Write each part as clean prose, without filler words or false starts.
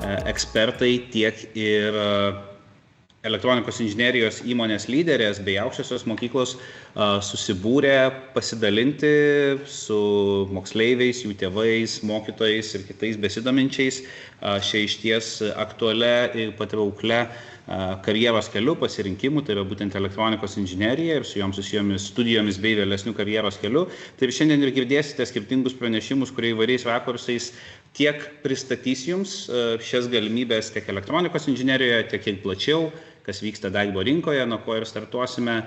ekspertai, tiek ir elektronikos inžinerijos įmonės lyderės bei aukštosios mokyklos susibūrė pasidalinti su moksleiviais, jų tėvais, mokytojais ir kitais besidominčiais šia išties aktualia ir patrauklia karjeros keliu pasirinkimų, tai yra būtent elektronikos inžinerija ir su joms susijomis studijomis bei vėlesnių karjeros keliu. Tai ir šiandien ir girdėsite skirtingus pranešimus, kurie įvairiais rakursais tiek pristatys jums šias galimybės tiek elektronikos inžinerijoje, tiek ir plačiau, kas vyksta darbo rinkoje, nuo ko ir startuosime,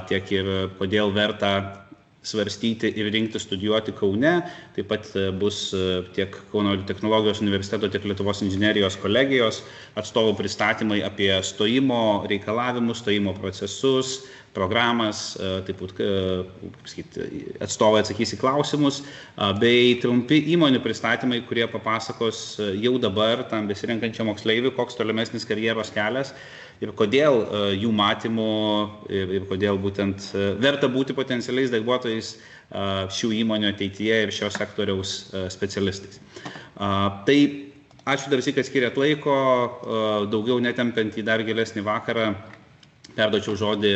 tiek ir kodėl verta svarstyti ir rinkti studijuoti Kaune. Taip pat bus tiek Kauno technologijos universiteto, tiek Lietuvos inžinerijos kolegijos atstovų pristatymai apie stojimo reikalavimus, stojimo procesus, programas, taip pat atstovai atsakys į klausimus, bei trumpi įmonių pristatymai, kurie papasakos jau dabar tam besirenkančiam moksleiviui, koks tolimesnis karjeros kelias ir kodėl jų matymų ir kodėl būtent verta būti potencialiais darbuotojais šių įmonių ateityje ir šio sektoriaus specialistais. Tai ačiū dar sykį, kad skiriat laiko, daugiau netempiant į dar gilesnį vakarą. Perduočiau žodį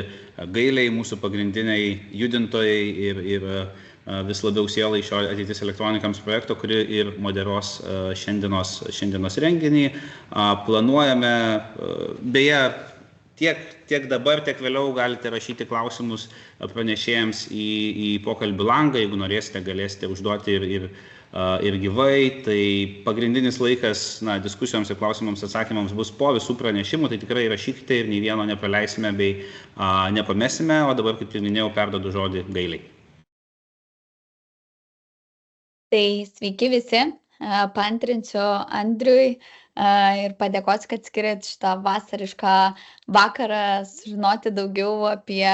Gailei, mūsų pagrindiniai judintojai ir vis labiau sielai šio ateitis elektronikams projekto, kuri ir moderuos šiandienos renginį. Planuojame, beje, tiek dabar, tiek vėliau galite rašyti klausimus pranešėjams į pokalbių langą, jeigu norėsite, galėsite užduoti ir gyvai. Tai pagrindinis laikas diskusijoms ir klausimams atsakymams bus po visų pranešimų, tai tikrai rašykite ir nei vieno nepraleisime bei nepamesime, o dabar, kaip ir minėjau, perduodu žodį Gailei. Tai sveiki visi, paantrinsiu Andriui ir padėkosiu, kad skiriat šitą vasarišką vakarą sužinoti daugiau apie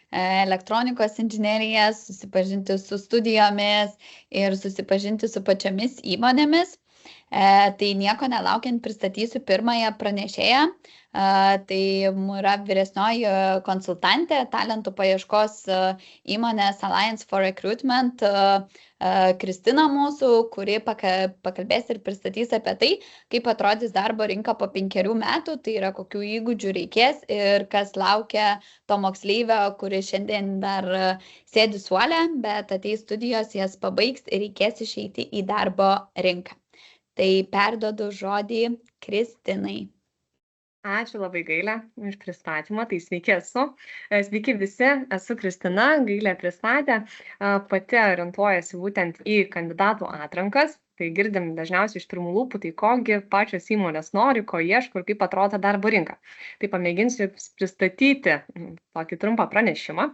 elektronikos inžineriją, susipažinti su studijomis ir susipažinti su pačiomis įmonėmis. Tai nieko nelaukiant pristatysiu pirmąją pranešėją. Tai yra vyresnioji konsultantė talentų paieškos įmonės Alliance for Recruitment Kristina mūsų, kuri pakalbės ir pristatys apie tai, kaip atrodys darbo rinka po 5 metų, tai yra kokių įgūdžių reikės ir kas laukia to moksleivio, kuris šiandien dar sėdi suole, bet ateis studijos, jas pabaigs ir reikės išeiti į darbo rinką. Tai perduodu žodį Kristinai. Ačiū labai, Gailė, už pristatymą. Tai sveiki visi, esu Kristina, Gailė pristatė, pati orientuojasi būtent į kandidatų atrankas, tai girdim dažniausiai iš pirmų lūpų, tai kogi pačios įmonės nori, ko ieško ir kaip atrodo darbo rinka. Tai pamėginsiu pristatyti tokį trumpą pranešimą.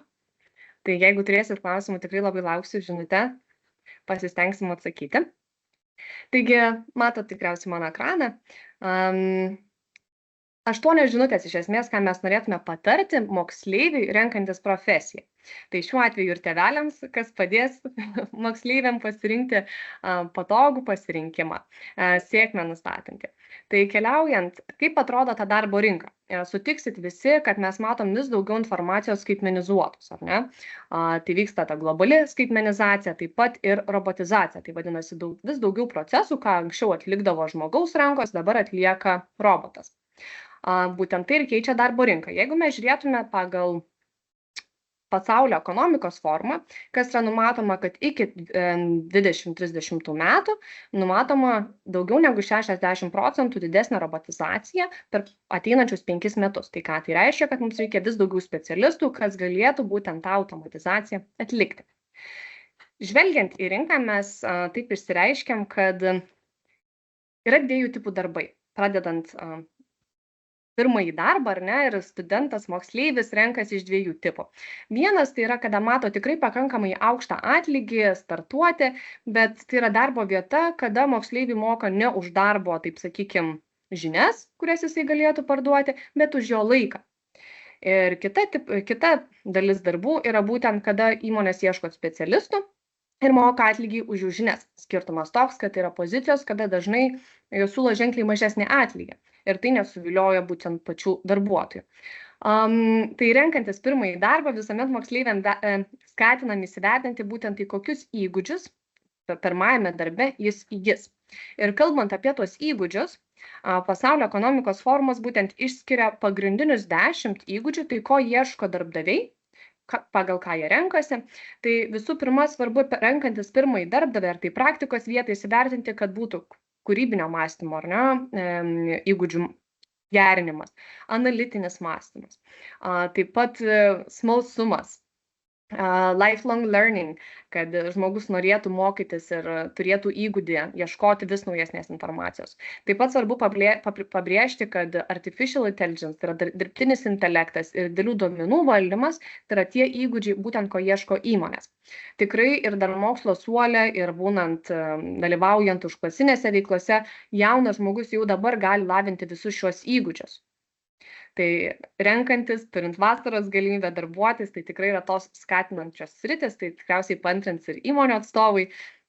Tai jeigu turėsit klausimų, tikrai labai lauksiu žinutę, pasistengsim atsakyti. Taigi, matot tikriausiai mano ekraną. 8 žinutės iš esmės, ką mes norėtume patarti moksleiviui renkantis profesiją. Tai šiuo atveju ir tėveliams, kas padės moksleiviam pasirinkti patogų pasirinkimą, sėkmę nustatanti. Tai keliaujant, kaip atrodo ta darbo rinka? Sutiksit visi, kad mes matom vis daugiau informacijos skaitmenizuotos, ar ne? Tai vyksta ta globali skaitmenizacija, taip pat ir robotizacija. Tai vadinasi vis daugiau procesų, ką anksčiau atlikdavo žmogaus rankos, dabar atlieka robotas. Būtent tai ir keičia darbo rinką. Jeigu mes žiūrėtume pagal pasaulio ekonomikos formą, kas yra numatoma, kad iki 2030 metų numatoma daugiau negu 60% didesnė robotizacija per ateinančius 5 metus. Tai ką tai reiškia, kad mums reikia vis daugiau specialistų, kas galėtų būtent tą automatizaciją atlikti. Žvelgiant į rinką, mes taip išsireiškiam, kad yra 2 tipų darbai, pradedant pirmąjį darbą, ar ne, ir studentas, moksleivis renkasi iš 2 tipų. Vienas tai yra, kada mato tikrai pakankamai aukštą atlygį startuoti, bet tai yra darbo vieta, kada moksleiviai moka ne už darbo, taip sakykim, žinias, kurias jisai galėtų parduoti, bet už jo laiką. Ir kita dalis darbų yra būtent, kada įmonės ieško specialistų ir moka atlygį už jų žinias. Skirtumas toks, kad yra pozicijos, kada dažnai jos siūlo ženkliai mažesnį atlygį. Ir tai nesuvilioja būtent pačių darbuotojų. Tai renkantis pirmąjį darbą, visuomet moksleiviam skatinam įsivertinti būtent į kokius įgūdžius pirmajame darbe jis įgis. Ir kalbant apie tuos įgūdžius, Pasaulio ekonomikos forumas būtent išskiria pagrindinius 10 įgūdžių, tai ko ieško darbdaviai, pagal ką jie renkasi. Tai visų pirma, svarbu renkantis pirmąjį darbdavį, ar tai praktikos vietą įsivertinti, kad būtų kūrybinio mąstymo, ar ne, įgūdžių gerinimas, analitinis mąstymas, taip pat smalsumas, lifelong learning, kad žmogus norėtų mokytis ir turėtų įgūdį ieškoti vis naujesnės informacijos. Taip pat svarbu pabrėžti, kad artificial intelligence, tai yra dirbtinis intelektas ir didelių duomenų valdymas, tai yra tie įgūdžiai, būtent ko ieško įmonės. Tikrai ir dar mokslo suole, ir būnant dalyvaujant užklasinėse veiklose, jaunas žmogus jau dabar gali lavinti visus šios įgūdžius. Tai renkantis, turint vasaros galimybę darbuotis, tai tikrai yra tos skatinančios sritis, tai tikriausiai paantrins ir įmonių atstovai,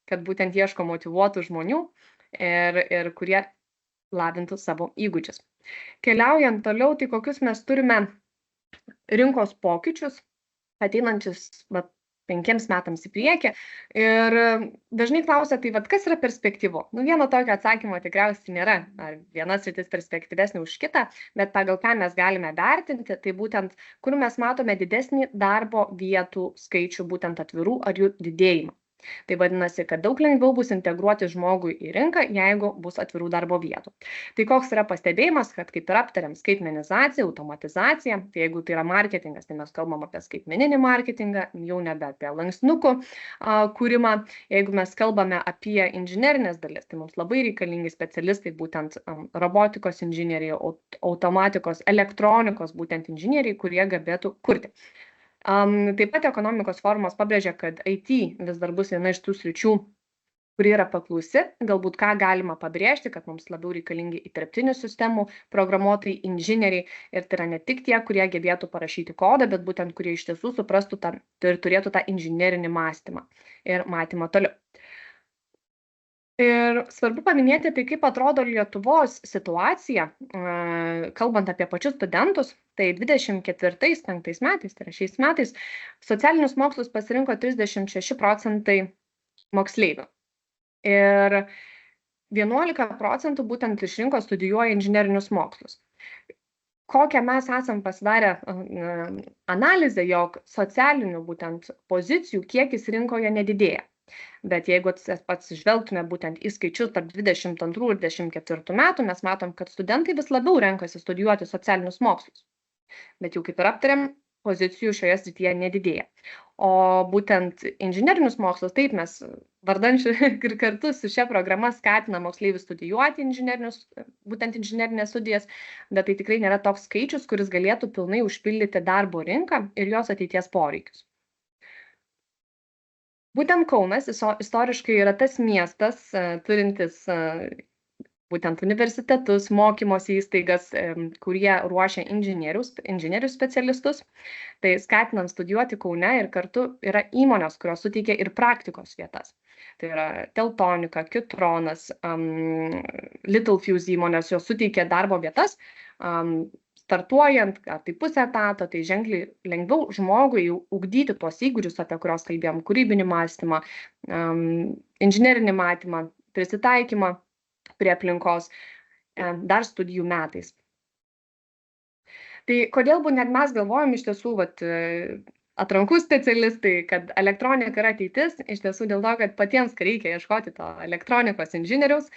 kad būtent ieško motyvuotų žmonių ir kurie lavintų savo įgūdžius. Keliaujant toliau, tai kokius mes turime rinkos pokyčius ateinančius 5 metams į priekį. Ir dažnai klausia, tai kas yra perspektyvu? Vieno tokio atsakymo tikriausiai nėra, ar viena sritis perspektyvesnė už kitą, bet pagal ką mes galime vertinti, tai būtent, kur mes matome didesnį darbo vietų skaičių, būtent atvirų ar jų didėjimą. Tai vadinasi, kad daug lengviau bus integruoti žmogui į rinką, jeigu bus atvirų darbo vietų. Tai koks yra pastebėjimas, kad kaip ir aptariam skaitmenizaciją, automatizaciją, tai jeigu tai yra marketingas, tai mes kalbam apie skaitmeninį marketingą, jau nebe apie lankstinukų kūrimą. Jeigu mes kalbame apie inžinerinės dalis, tai mums labai reikalingi specialistai, būtent robotikos inžinieriai, automatikos, elektronikos, būtent inžinieriai, kurie gebėtų kurti. Taip pat ekonomikos forumas pabrėžia, kad IT vis dar bus viena iš tų sričių, kuri yra paklausi, galbūt ką galima pabrėžti, kad mums labiau reikalingi įterptinių sistemų programuotojai, inžinieriai, ir tai yra ne tik tie, kurie gebėtų parašyti kodą, bet būtent kurie iš tiesų suprastų ir turėtų tą inžinerinį mąstymą ir matymą toliau. Ir svarbu paminėti, tai kaip atrodo Lietuvos situacija, kalbant apie pačius studentus, tai 24-25 metais, tai yra šiais metais, socialinius mokslus pasirinko 36% moksleivių. Ir 11% būtent išrinko studijuoja inžinerinius mokslus. Kokią mes esam pasidarę analizę, jog socialinių būtent pozicijų kiekis rinkoje nedidėja. Bet jeigu atsižvelgtume būtent į skaičius tarp 22 ir 24 metų, mes matom, kad studentai vis labiau renkasi studijuoti socialinius mokslus. Bet jau kaip ir aptariam, pozicijų šioje srityje nedidėja. O būtent inžinerinius mokslus, taip mes vardančių ir kartu su šia programa skatina moksleivius studijuoti būtent inžinerinės studijas, bet tai tikrai nėra toks skaičius, kuris galėtų pilnai užpildyti darbo rinką ir jos ateities poreikius. Būtent Kaunas istoriškai yra tas miestas, turintis būtent universitetus, mokymosi įstaigas, kurie ruošia inžinierių specialistus. Tai skatinam studijuoti Kaune ir kartu yra įmonės, kurios suteikia ir praktikos vietas. Tai yra Teltonika, Kitronas, Littelfuse įmonės, jos suteikia darbo vietas. Startuojant, ar tai pusę etato, tai ženkliai lengviau žmogui ugdyti tuos įgūdžius, apie kuriuos kalbėjom, kūrybinį mąstymą, inžinerinį matymą, prisitaikymą prie aplinkos dar studijų metais. Tai kodėl net mes galvojam iš tiesų, atrankų specialistai, kad elektronika yra ateitis, iš tiesų dėl to, kad patiems reikia ieškoti to elektronikos inžinieriaus.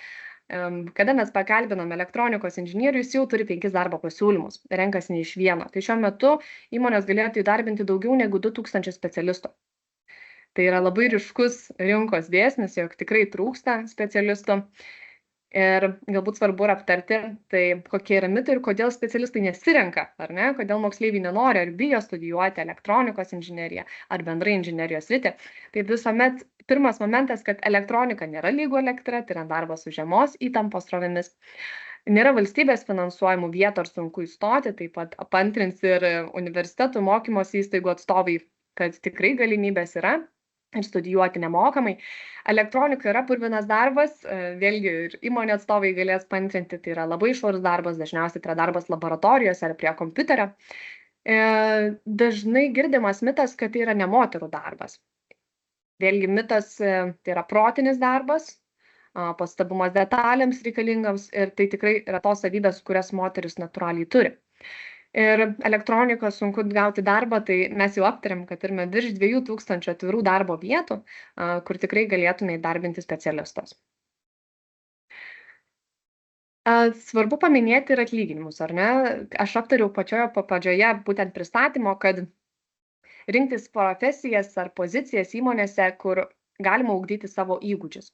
Kada mes pakalbinam elektronikos inžinierių, jis jau turi 5 darbo pasiūlymus, renkasi ne iš vieno. Tai šiuo metu įmonės galėtų įdarbinti daugiau negu 2000 specialistų. Tai yra labai ryškus rinkos dėsnis, jog tikrai trūksta specialistų. Ir galbūt svarbu aptarti, tai kokie yra mitai ir kodėl specialistai nesirenka, ar ne, kodėl moksleiviai nenori ar bijo studijuoti elektronikos inžineriją ar bendrai inžinerijos sritį. Tai visuomet pirmas momentas, kad elektronika nėra lygu elektra, tai yra darbas su žemos įtampos srovėmis. Nėra valstybės finansuojamų vietų ar sunku įstoti, taip pat paantrins ir universitetų mokymosi įstaigų atstovai, kad tikrai galimybės yra ir studijuoti nemokamai. Elektronika yra purvinas darbas, vėlgi ir įmonė atstovai galės paantrinti, tai yra labai švarus darbas, dažniausiai tai yra darbas laboratorijose ar prie kompiuterio. Dažnai girdimas mitas, kad tai yra ne moterų darbas. Vėlgi mitas tai yra protinis darbas, pastabumas detalėms reikalingams ir tai tikrai yra tos savybės, kurias moteris natūraliai turi. Ir elektronikos sunku gauti darbą, tai mes jau aptarėm, kad turime virš 2000 atvirų darbo vietų, kur tikrai galėtume įdarbinti specialistus. Svarbu paminėti ir atlyginimus, ar ne? Aš aptariau pačioje pradžioje būtent pristatymo, kad rinktis profesijas ar pozicijas įmonėse, kur galima ugdyti savo įgūdžius.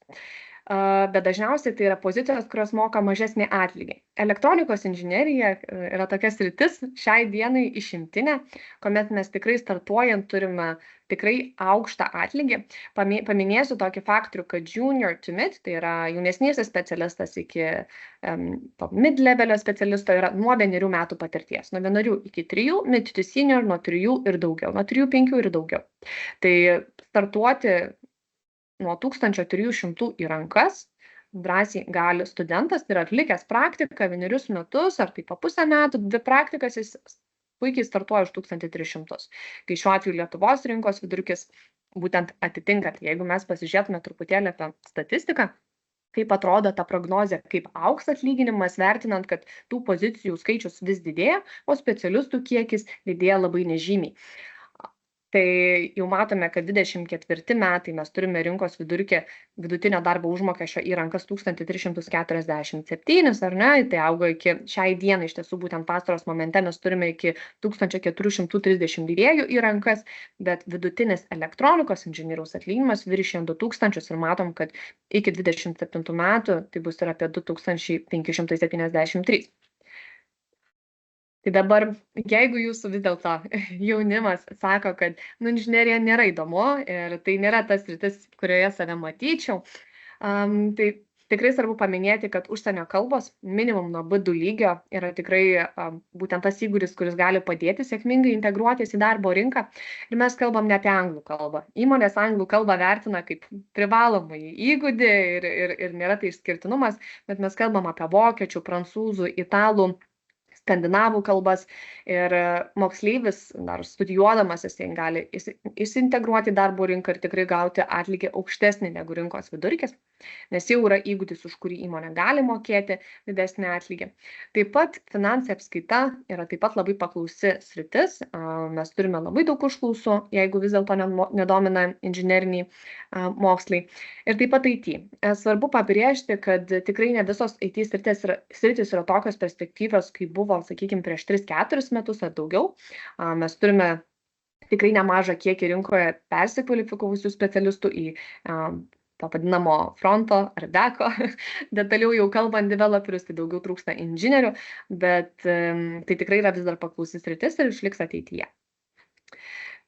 Bet dažniausiai tai yra pozicijos, kurios moka mažesnį atlygį. Elektronikos inžinerija yra tokia sritis šiai dienai išimtinė, kuomet mes tikrai startuojant turime tikrai aukštą atlygį. Paminėsiu tokį faktorių, kad junior to mid, tai yra jaunesnysis specialistas iki mid-levelio specialisto yra nuo 1 metų patirties. Nuo 1 iki 3, mid to senior nuo 3 ir daugiau, nuo 3-5 ir daugiau. Tai startuoti nuo 1300 į rankas drąsiai gali studentas, tai yra atlikęs praktiką 1 metus ar tai po pusę metų, 2 praktikas jis puikiai startuoja už 1300. Kai šiuo atveju Lietuvos rinkos vidurkis būtent atitinka. Jeigu mes pasižiūrėtume truputėlį apie statistiką, kaip atrodo ta prognozė, kaip augs atlyginimas, vertinant, kad tų pozicijų skaičius vis didėja, o specialistų kiekis didėja labai nežymiai. Tai jau matome, kad 24 metai mes turime rinkos vidurkį vidutinio darbo užmokesčio į rankas 1347, ar ne? Tai auga iki šiai dienai, iš tiesų būtent pastaros momente mes turime iki 1432 į rankas, bet vidutinis elektronikos inžinieriaus atlyginimas viršija 2000 ir matom, kad iki 27 metų tai bus ir apie 2573. Tai dabar, jeigu jūsų vis dėlto jaunimas sako, kad inžinerija nėra įdomu ir tai nėra tas sritis, kurioje save matyčiau, tai tikrai svarbu paminėti, kad užsienio kalbos minimum nuo B2 lygio yra tikrai būtent tas įgūdis, kuris gali padėti sėkmingai integruotis į darbo rinką. Ir mes kalbam ne apie anglų kalbą. Įmonės anglų kalbą vertina kaip privalomąjį įgūdį ir nėra tai išskirtinumas, bet mes kalbam apie vokiečių, prancūzų, italų, skandinavų kalbas ir moksleivis dar studijuodamas jisai gali įsiintegruoti į darbo rinką ir tikrai gauti atlygį aukštesnį negu rinkos vidurkis, nes jau yra įgūdis, už kurį įmonė gali mokėti didesnį atlygį. Taip pat finansai apskaita yra taip pat labai paklausi sritis. Mes turime labai daug užklausų, jeigu vis dėlto nedomina inžineriniai mokslai. Ir taip pat IT. Svarbu pabrėžti, kad tikrai ne visos IT sritis yra tokios perspektyvios, kaip buvo, sakykime, prieš 3-4 metus ar daugiau. Mes turime tikrai nemažą kiekį rinkoje persikvalifikavusių specialistų į to vadinamo fronto ar beko, detaliau jau kalbant developerius, tai daugiau trūksta inžinierių, bet tai tikrai yra vis dar paklausi sritis ir išliks ateityje.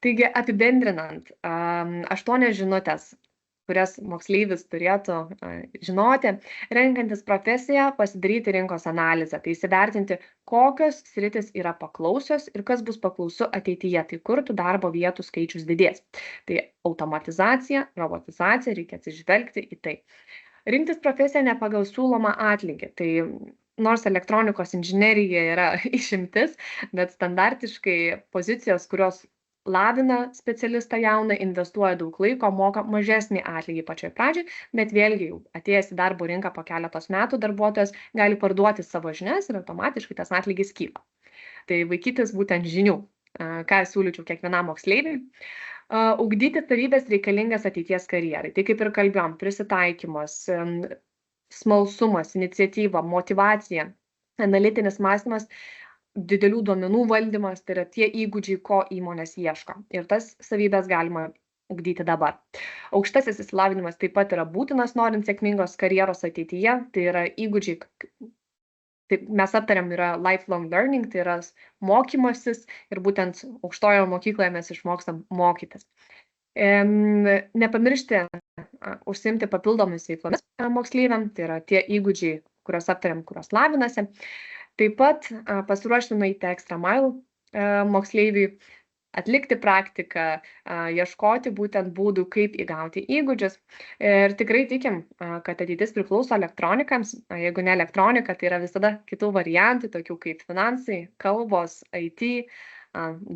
Taigi apibendrinant, 8 žinutės, kurias moksleivis turėtų žinoti, renkantis profesiją, pasidaryti rinkos analizę, tai įsivertinti, kokios sritis yra paklausios ir kas bus paklausu ateityje, tai kur tų darbo vietų skaičius didės. Tai automatizacija, robotizacija, reikia atsižvelgti į tai. Rinktis profesiją ne pagal siūlomą atlygį, tai nors elektronikos inžinerija yra išimtis, bet standartiškai pozicijos, kurios lavina specialistą jauną, investuoja daug laiko, moka mažesnį atlygį pačioj pradžiai, bet vėlgi jau atėjęs į darbo rinką po keletos metų darbuotojas gali parduoti savo žinias ir automatiškai tas atlygis kyla. Tai vaikytis būtent žinių, ką siūlyčiau kiekvienam moksleiviui. Ugdyti savybės reikalingas ateities karjerai. Tai kaip ir kalbėjom, prisitaikymas, smalsumas, iniciatyva, motyvacija, analitinis mąstymas, didelių duomenų valdymas, tai yra tie įgūdžiai, ko įmonės ieško. Ir tas savybės galima ugdyti dabar. Aukštasis išsilavinimas taip pat yra būtinas, norint sėkmingos karjeros ateityje. Tai yra įgūdžiai, tai mes aptariam, yra lifelong learning, tai yra mokymasis ir būtent aukštojoje mokykloje mes išmokstam mokytis. Nepamiršti užsiimti papildomis veiklomis moksleiviam, tai yra tie įgūdžiai, kuriuos aptariam, kuriuos lavinasi. Taip pat pasiruošti nueiti extra mile moksleiviui, atlikti praktiką, ieškoti būtent būdų, kaip įgauti įgūdžius. Ir tikrai tikim, kad ateitis priklauso elektronikams. Jeigu ne elektronika, tai yra visada kitų variantų, tokių kaip finansai, kalbos, IT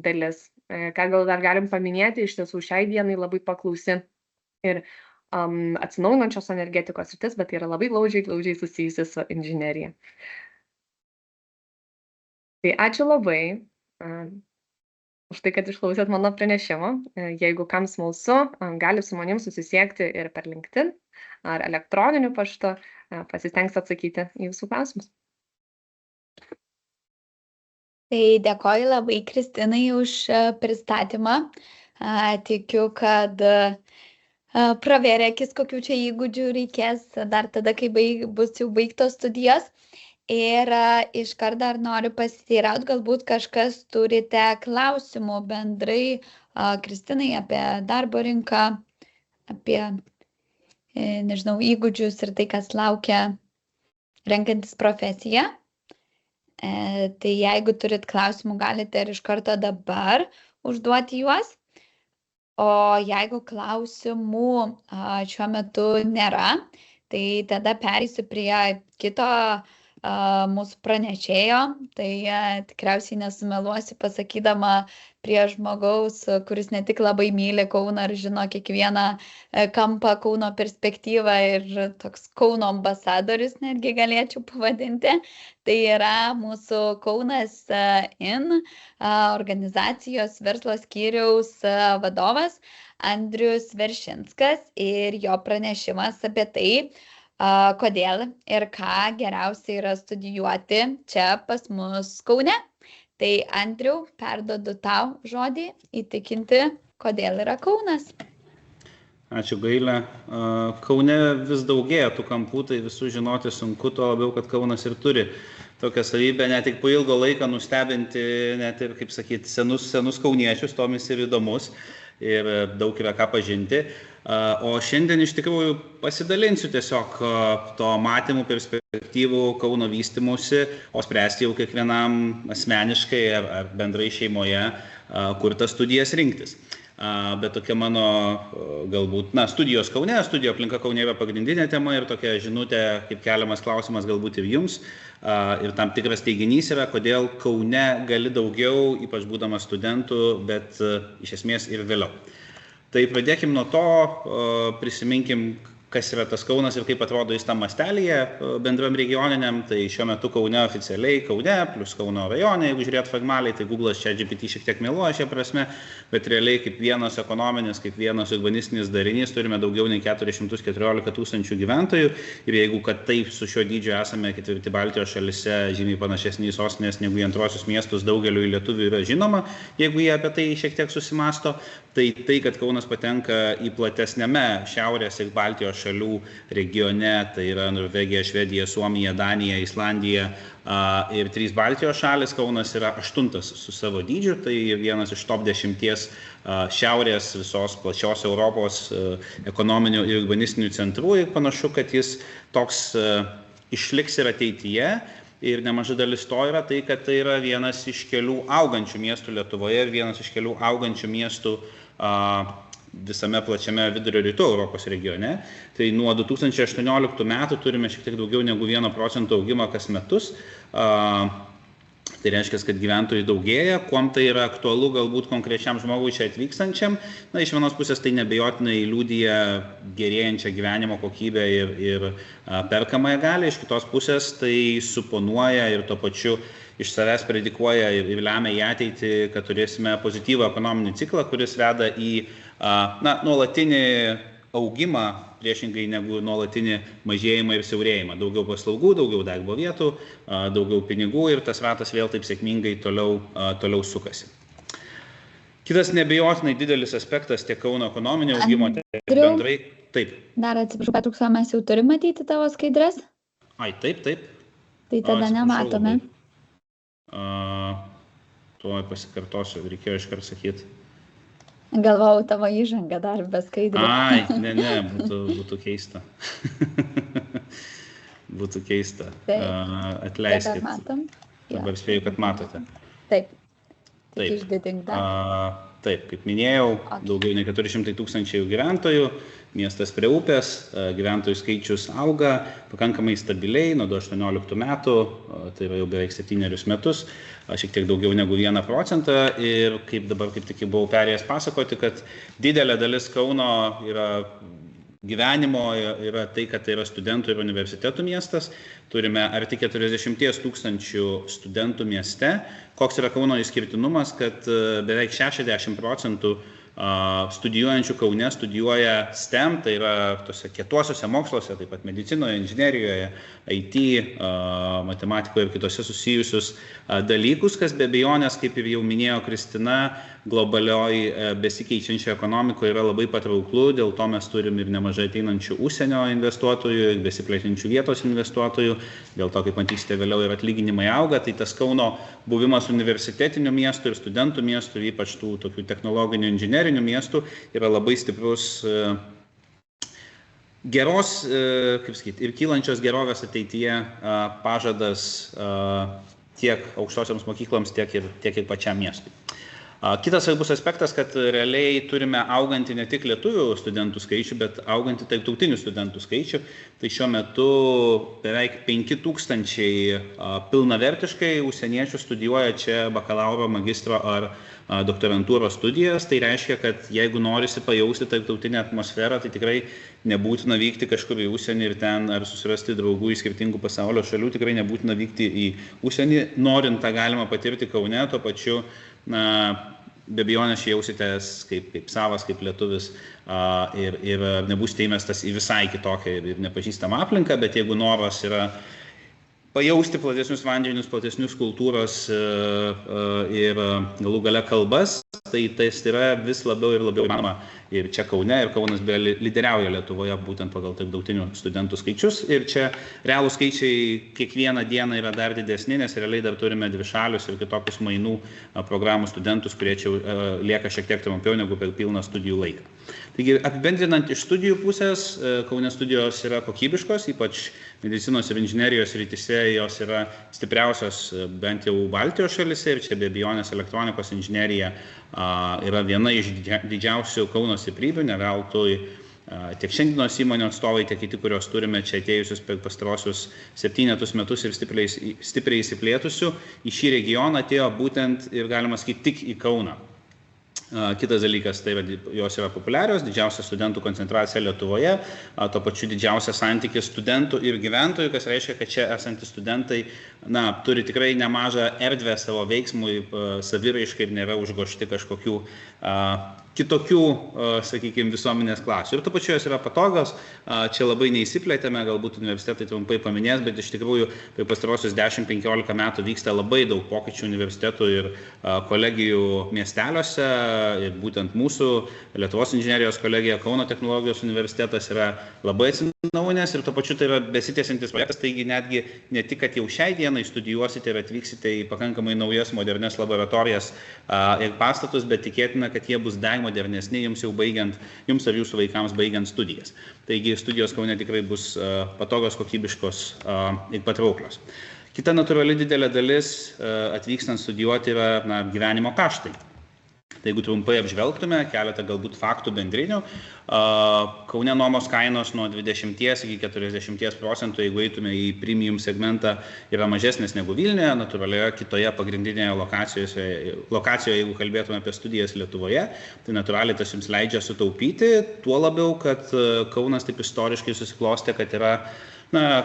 dalis. Ką gal dar galim paminėti, iš tiesų šiai dienai labai paklausi ir atsinaujinančios energetikos sritis, bet tai yra labai glaudžiai susijusi su inžinerija. Tai ačiū labai už tai, kad išklausėt mano pranešimo. Jeigu kam smalsu, gali su manim susisiekti ir per LinkedIn ar elektroniniu paštu, pasistengsiu atsakyti į jūsų klausimus. Tai dėkoju labai Kristinai už pristatymą. Tikiu, kad pravėrė akis, kokių čia įgūdžių reikės dar tada, kai bus jau baigtos studijos. Ir iškart dar noriu pasiteirauti, galbūt kažkas turite klausimų bendrai Kristinai apie darbo rinką, apie, nežinau, įgūdžius ir tai, kas laukia renkantis profesiją. Tai jeigu turit klausimų, galite ir iš karto dabar užduoti juos. O jeigu klausimų šiuo metu nėra, tai tada pereisiu prie kito mūsų pranešėjo, tai tikriausiai nesumeluosiu pasakydama prie žmogaus, kuris ne tik labai myli Kauną ir žino kiekvieną kampą Kauno perspektyvą ir toks Kauno ambasadorius netgi galėčiau pavadinti. Tai yra mūsų Kaunas In organizacijos verslo skyriaus vadovas Andrius Veršinskas ir jo pranešimas apie tai, kodėl ir ką geriausia yra studijuoti čia pas mus Kaune. Tai Andriau, perduodu tau žodį įtikinti, kodėl yra Kaunas. Ačiū Gailė. Kaune vis daugėja tų kampų, tai visų žinoti sunku, tuo labiau, kad Kaunas ir turi tokią savybę, net tik po ilgo laiką nustebinti, net ir, kaip sakyti, senus kauniečius, tomis ir įdomus. Ir daug yra ką pažinti. O šiandien iš tikrųjų pasidalinsiu tiesiog to matymų perspektyvų Kauno vystymusi, o spręsti jau kiekvienam asmeniškai ar bendrai šeimoje, kur tas studijas rinktis. Bet tokia mano galbūt, studijos Kaune, studijų aplinka Kaune yra pagrindinė tema ir tokia žinutė, kaip keliamas klausimas galbūt ir jums. Ir tam tikras teiginys yra, kodėl Kaune gali daugiau, ypač būdamas studentų, bet iš esmės ir vėliau. Tai pradėkim nuo to, prisiminkim, kas yra tas Kaunas ir kaip atrodo jis tam mastelyje bendram regioniniam. Tai šiuo metu Kaune oficialiai Kaune, plus Kauno rajone, jeigu žiūrėt formaliai, tai Google'as ChatGPT šiek tiek meluoja šia prasme, bet realiai kaip vienas ekonominis, kaip vienas urbanistinis darinys turime daugiau nei 414 000 gyventojų. Ir jeigu kad taip su šiuo dydžiu esame ketvirti Baltijos šalyse, žymiai panašesni į sostinės negu į antrosius miestus, daugeliu lietuvių yra žinoma, jeigu jie apie tai šiek tiek susimasto. Tai, kad Kaunas patenka į platesnėme Šiaurės ir Baltijos šalių regione, tai yra Norvegija, Švedija, Suomija, Danija, Islandija ir 3 Baltijos šalis. Kaunas yra 8 su savo dydžiu, tai vienas iš top 10 šiaurės visos plačios Europos ekonominių ir urbanistinių centrų ir panašu, kad jis toks išliks ir ateityje. Ir nemaža dalis to yra tai, kad tai yra vienas iš kelių augančių miestų Lietuvoje ir vienas iš kelių augančių miestų visame plačiame vidurio rytų Europos regione. Tai nuo 2018 metų turime šiek tiek daugiau negu 1% augimą kas metus. Tai reiškia, kad gyventojų daugėja. Kuom tai yra aktualu galbūt konkrečiam žmogui čia atvykstančiam? Iš vienos pusės tai nebejotinai liudija gerėjančią gyvenimo kokybę ir perkamąją galią. Iš kitos pusės tai suponuoja ir tuo pačiu iš savęs predikuoja ir lemia į ateitį, kad turėsime pozityvų ekonominį ciklą, kuris veda į nuolatinį augimą, priešingai negu nuolatinį mažėjimą ir siaurėjimą. Daugiau paslaugų, daugiau darbo vietų, daugiau pinigų ir tas ratas vėl taip sėkmingai toliau sukasi. Kitas nebejotinai didelis aspektas tiek Kauno ekonominio augimo, tiek bendrai. Taip. Dar atsiprašau, Petruksą, mes jau turime matyti tavo skaidres? Taip. Tai tada nematome. Tuo pasikartosiu, reikėjo iškart sakyti. Galvojau tavo įžanga dar be skaidrės. Ne, būtų keista. Būtų keista. Atleiskit. Matom? Dabar spėju, kad matote. Taip. Išdidink dar. Taip, kaip minėjau, daugiau nei 400 000 gyventojų, miestas prie upės, gyventojų skaičius auga pakankamai stabiliai nuo 2018 metų, tai yra jau beveik 7 metus, šiek tiek daugiau negu 1% ir kaip dabar kaip tik buvau perėjęs pasakoti, kad didelė dalis Kauno yra gyvenimo yra tai, kad tai yra studentų ir universitetų miestas. Turime arti 40 000 studentų mieste. Koks yra Kauno išskirtinumas, kad beveik 60% studijuojančių Kaune studijuoja STEM, tai yra tose kietuosiuose moksluose, taip pat medicinoje, inžinerijoje, IT, matematikoje ir kitose susijusius dalykus, kas be abejonės, kaip ir jau minėjo Kristina, globalioj besikeičiančio ekonomikoje yra labai patrauklu, dėl to mes turim ir nemažai ateinančių užsienio investuotojų, besiplečiančių vietos investuotojų, dėl to, kaip matysite, vėliau ir atlyginimai auga, tai tas Kauno buvimas universitetinių miestų ir studentų miestų, ypač tų tokių technologinių inžinerinių miestų, yra labai stiprus geros, kaip sakyti, ir kylančios gerovės ateityje pažadas tiek aukštosioms mokykloms, tiek ir pačiam miestui. Kitas svarbus aspektas, kad realiai turime augantį ne tik lietuvių studentų skaičių, bet augantį tarptautinių studentų skaičių. Tai šiuo metu beveik 5000 pilnavertiškai užsieniečių studijuoja čia bakalauro, magistro ar doktorantūros studijas. Tai reiškia, kad jeigu norisi pajausti tarptautinę atmosferą, tai tikrai nebūtina vykti kažkur į užsienį ir ten ar susirasti draugų iš skirtingų pasaulio šalių, tikrai nebūtina vykti į užsienį. Norint tą galima patirti Kaune, tuo pačiu be abejonės jausitės kaip savas, kaip lietuvis ir nebūsite įmestas į visai kitokią ir nepažįstamą aplinką, bet jeigu noras yra pajausti platesnius vandenis, platesnius kultūros ir galų gale kalbas, tai yra vis labiau ir labiau įmanoma ir čia Kaune, ir Kaunas lyderiauja Lietuvoje būtent pagal tarptautinių studentų skaičius. Ir čia realūs skaičiai kiekvieną dieną yra dar didesni, nes realiai dar turime dvišalius ir kitokius mainų programų studentus, kurie čia lieka šiek tiek trumpiau negu per pilną studijų laiką. Taigi, apibendrinant iš studijų pusės, Kaune studijos yra kokybiškos, ypač medicinos ir inžinerijos srityse jos yra stipriausios bent jau Baltijos šalyse, ir čia be abejonės elektronikos inžinerija yra viena iš didžiausių Kauno stiprybių, ne veltui tiek šiandienos įmonių atstovai, tiek kiti, kurios turime čia atėjusius per pastarosius 7 metus ir stipriai įsiplėtusių, į šį regioną atėjo būtent ir galima sakyti tik į Kauną. Kitas dalykas, tai jos yra populiarios, didžiausia studentų koncentracija Lietuvoje, tuo pačiu didžiausias santykis studentų ir gyventojų, kas reiškia, kad čia esantys studentai turi tikrai nemažą erdvę savo veiksmui, saviraiškai ir nėra užgožti kažkokių kitokių, sakykime, visuomenės klasių. Ir tuo pačiu jos yra patogios, čia labai neįsiplėtėme, galbūt universitetai trumpai paminės, bet iš tikrųjų per pastarosius 10-15 metų vyksta labai daug pokyčių universitetų ir kolegijų miesteliuose, ir būtent mūsų Lietuvos inžinerijos kolegija Kauno technologijos universitetas yra labai atsinaujinęs ir tuo pačiu tai yra besitęsiantis projektas, taigi netgi ne tik, kad jau šiai dienai studijuosite ir atvyksite į pakankamai naujas modernias laboratorijas ir pastatus, bet tikėtina, kad jie bus dar modernesni jums jau baigiant, jums ar jūsų vaikams baigiant studijas. Taigi studijos Kaune tikrai bus patogios, kokybiškos ir patrauklios. Kita natūrali didelė dalis atvykstant studijuoti yra gyvenimo kaštai. Tai jeigu trumpai apžvelgtume, keletą galbūt faktų bendrinių, Kaune nuomos kainos nuo 20 iki 40%, jeigu eitume į premium segmentą, yra mažesnės negu Vilniuje, natūralioje kitoje pagrindinėje lokacijoje, jeigu kalbėtume apie studijas Lietuvoje, tai natūraliai tas jums leidžia sutaupyti, tuo labiau, kad Kaunas taip istoriškai susiklostė, kad yra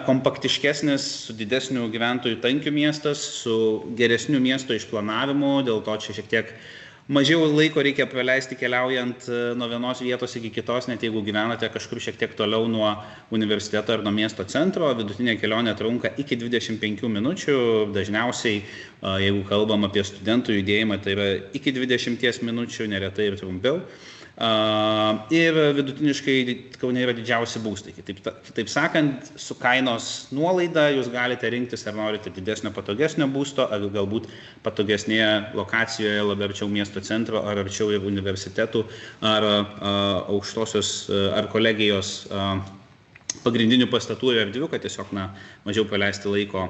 kompaktiškesnis, su didesniu gyventojų tankiu miestas, su geresniu miesto išplanavimu, dėl to čia šiek tiek mažiau laiko reikia praleisti keliaujant nuo vienos vietos iki kitos, net jeigu gyvenate kažkur šiek tiek toliau nuo universiteto ar nuo miesto centro, vidutinė kelionė trunka iki 25 minučių, dažniausiai, jeigu kalbam apie studentų judėjimą, tai yra iki 20 minučių, neretai ir trumpiau. Ir vidutiniškai Kaune yra didžiausi būstai. Kitaip sakant, su kainos nuolaida jūs galite rinktis, ar norite didesnio, patogesnio būsto, ar galbūt patogesnėje lokacijoje, labiau arčiau miesto centro, ar arčiau ir universitetų, ar aukštosios, ar kolegijos pagrindinių pastatų ir erdvių, kad tiesiog mažiau praleisti laiko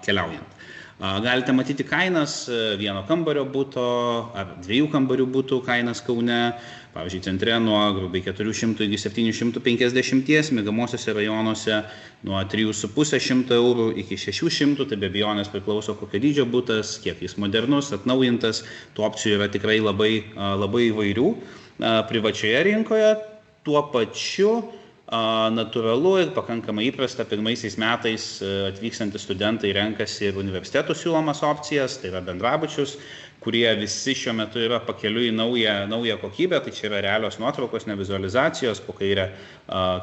keliaujant. Galite matyti kainas vieno kambario buto ar 2 kambarių butų kainas Kaune, pavyzdžiui, centre nuo grubiai 400 iki 750, miegamosiuose rajonuose nuo 3,5 eurų iki 600, tai be abejonės priklauso kokio dydžio butas, kiek jis modernus, atnaujintas, tų opcijų yra tikrai labai įvairių privačioje rinkoje. Tuo pačiu natūralu ir pakankamai įprasta pirmaisiais metais atvykstantys studentai renkasi ir universitetų siūlomas opcijas, tai yra bendrabučius, kurie visi šiuo metu yra pakeliui į naują kokybę, tai čia yra realios nuotraukos, ne vizualizacijos, po kairę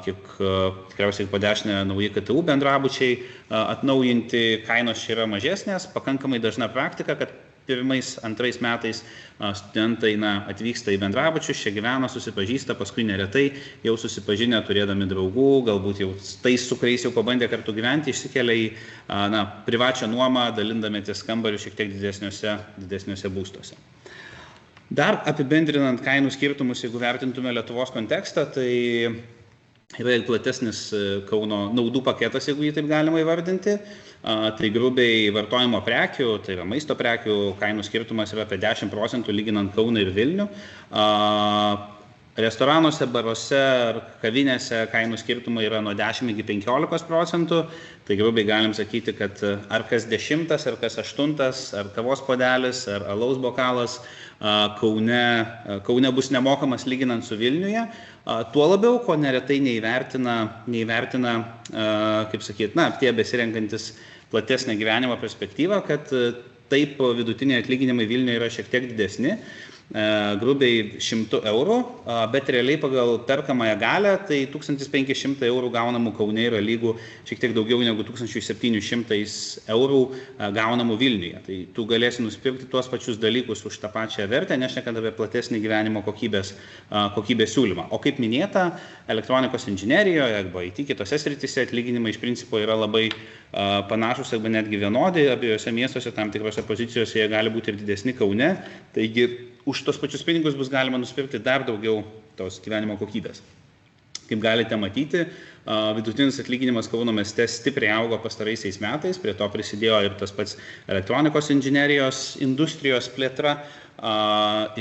tikriausiai po dešinę nauji KTU bendrabučiai atnaujinti, kainos čia yra mažesnės, pakankamai dažna praktika, kad pirmais, antrais metais studentai atvyksta į bendrabučius, čia gyvena, susipažįsta, paskui neretai jau susipažinę, turėdami draugų, galbūt jau tais, su kuriais jau pabandė kartu gyventi, išsikelia į privačią nuomą, dalindamėtis kambarių šiek tiek didesniuose būstuose. Dar apibendrinant kainų skirtumus, jeigu vertintume Lietuvos kontekstą, tai yra ir platesnis Kauno naudų paketas, jeigu jį taip galima įvardinti. Tai grubiai vartojimo prekių, tai yra maisto prekių kainų skirtumas yra apie 10% lyginant Kauną ir Vilnių. Restoranuose, baruose ar kavinėse kainų skirtumai yra nuo 10 iki 15%, tai grubiai galim sakyti, kad ar kas 10, ar kas 8, ar kavos puodelis, ar alaus bokalas Kaune bus nemokamas lyginant su Vilniuje. Tuo labiau, ko neretai neįvertina, kaip sakyt, tie besirenkantis platesnę gyvenimo perspektyvą, kad taip vidutiniai atlyginimai Vilniuje yra šiek tiek didesni, grubiai 100 eurų, bet realiai pagal perkamąją galę, tai 1500 eurų gaunamų Kaune yra lygų šiek tiek daugiau negu 1700 eurų gaunamų Vilniuje. Tai tu galėsi nusipirkti tuos pačius dalykus už tą pačią vertę, nešnekant apie platesnį gyvenimo kokybės siūlymą. O kaip minėta, elektronikos inžinerijoje arba IT kitose srityse atlyginimai iš principo yra labai panašus arba netgi vienodi, abiejose miestuose tam tikrose pozicijose jie gali būti ir didesni Kaune, taigi už tos pačius pinigus bus galima nusipirkti dar daugiau tos gyvenimo kokybės. Kaip galite matyti, vidutinis atlyginimas Kauno mieste stipriai augo pastaraisiais metais, prie to prisidėjo ir tas pats elektronikos inžinerijos industrijos plėtra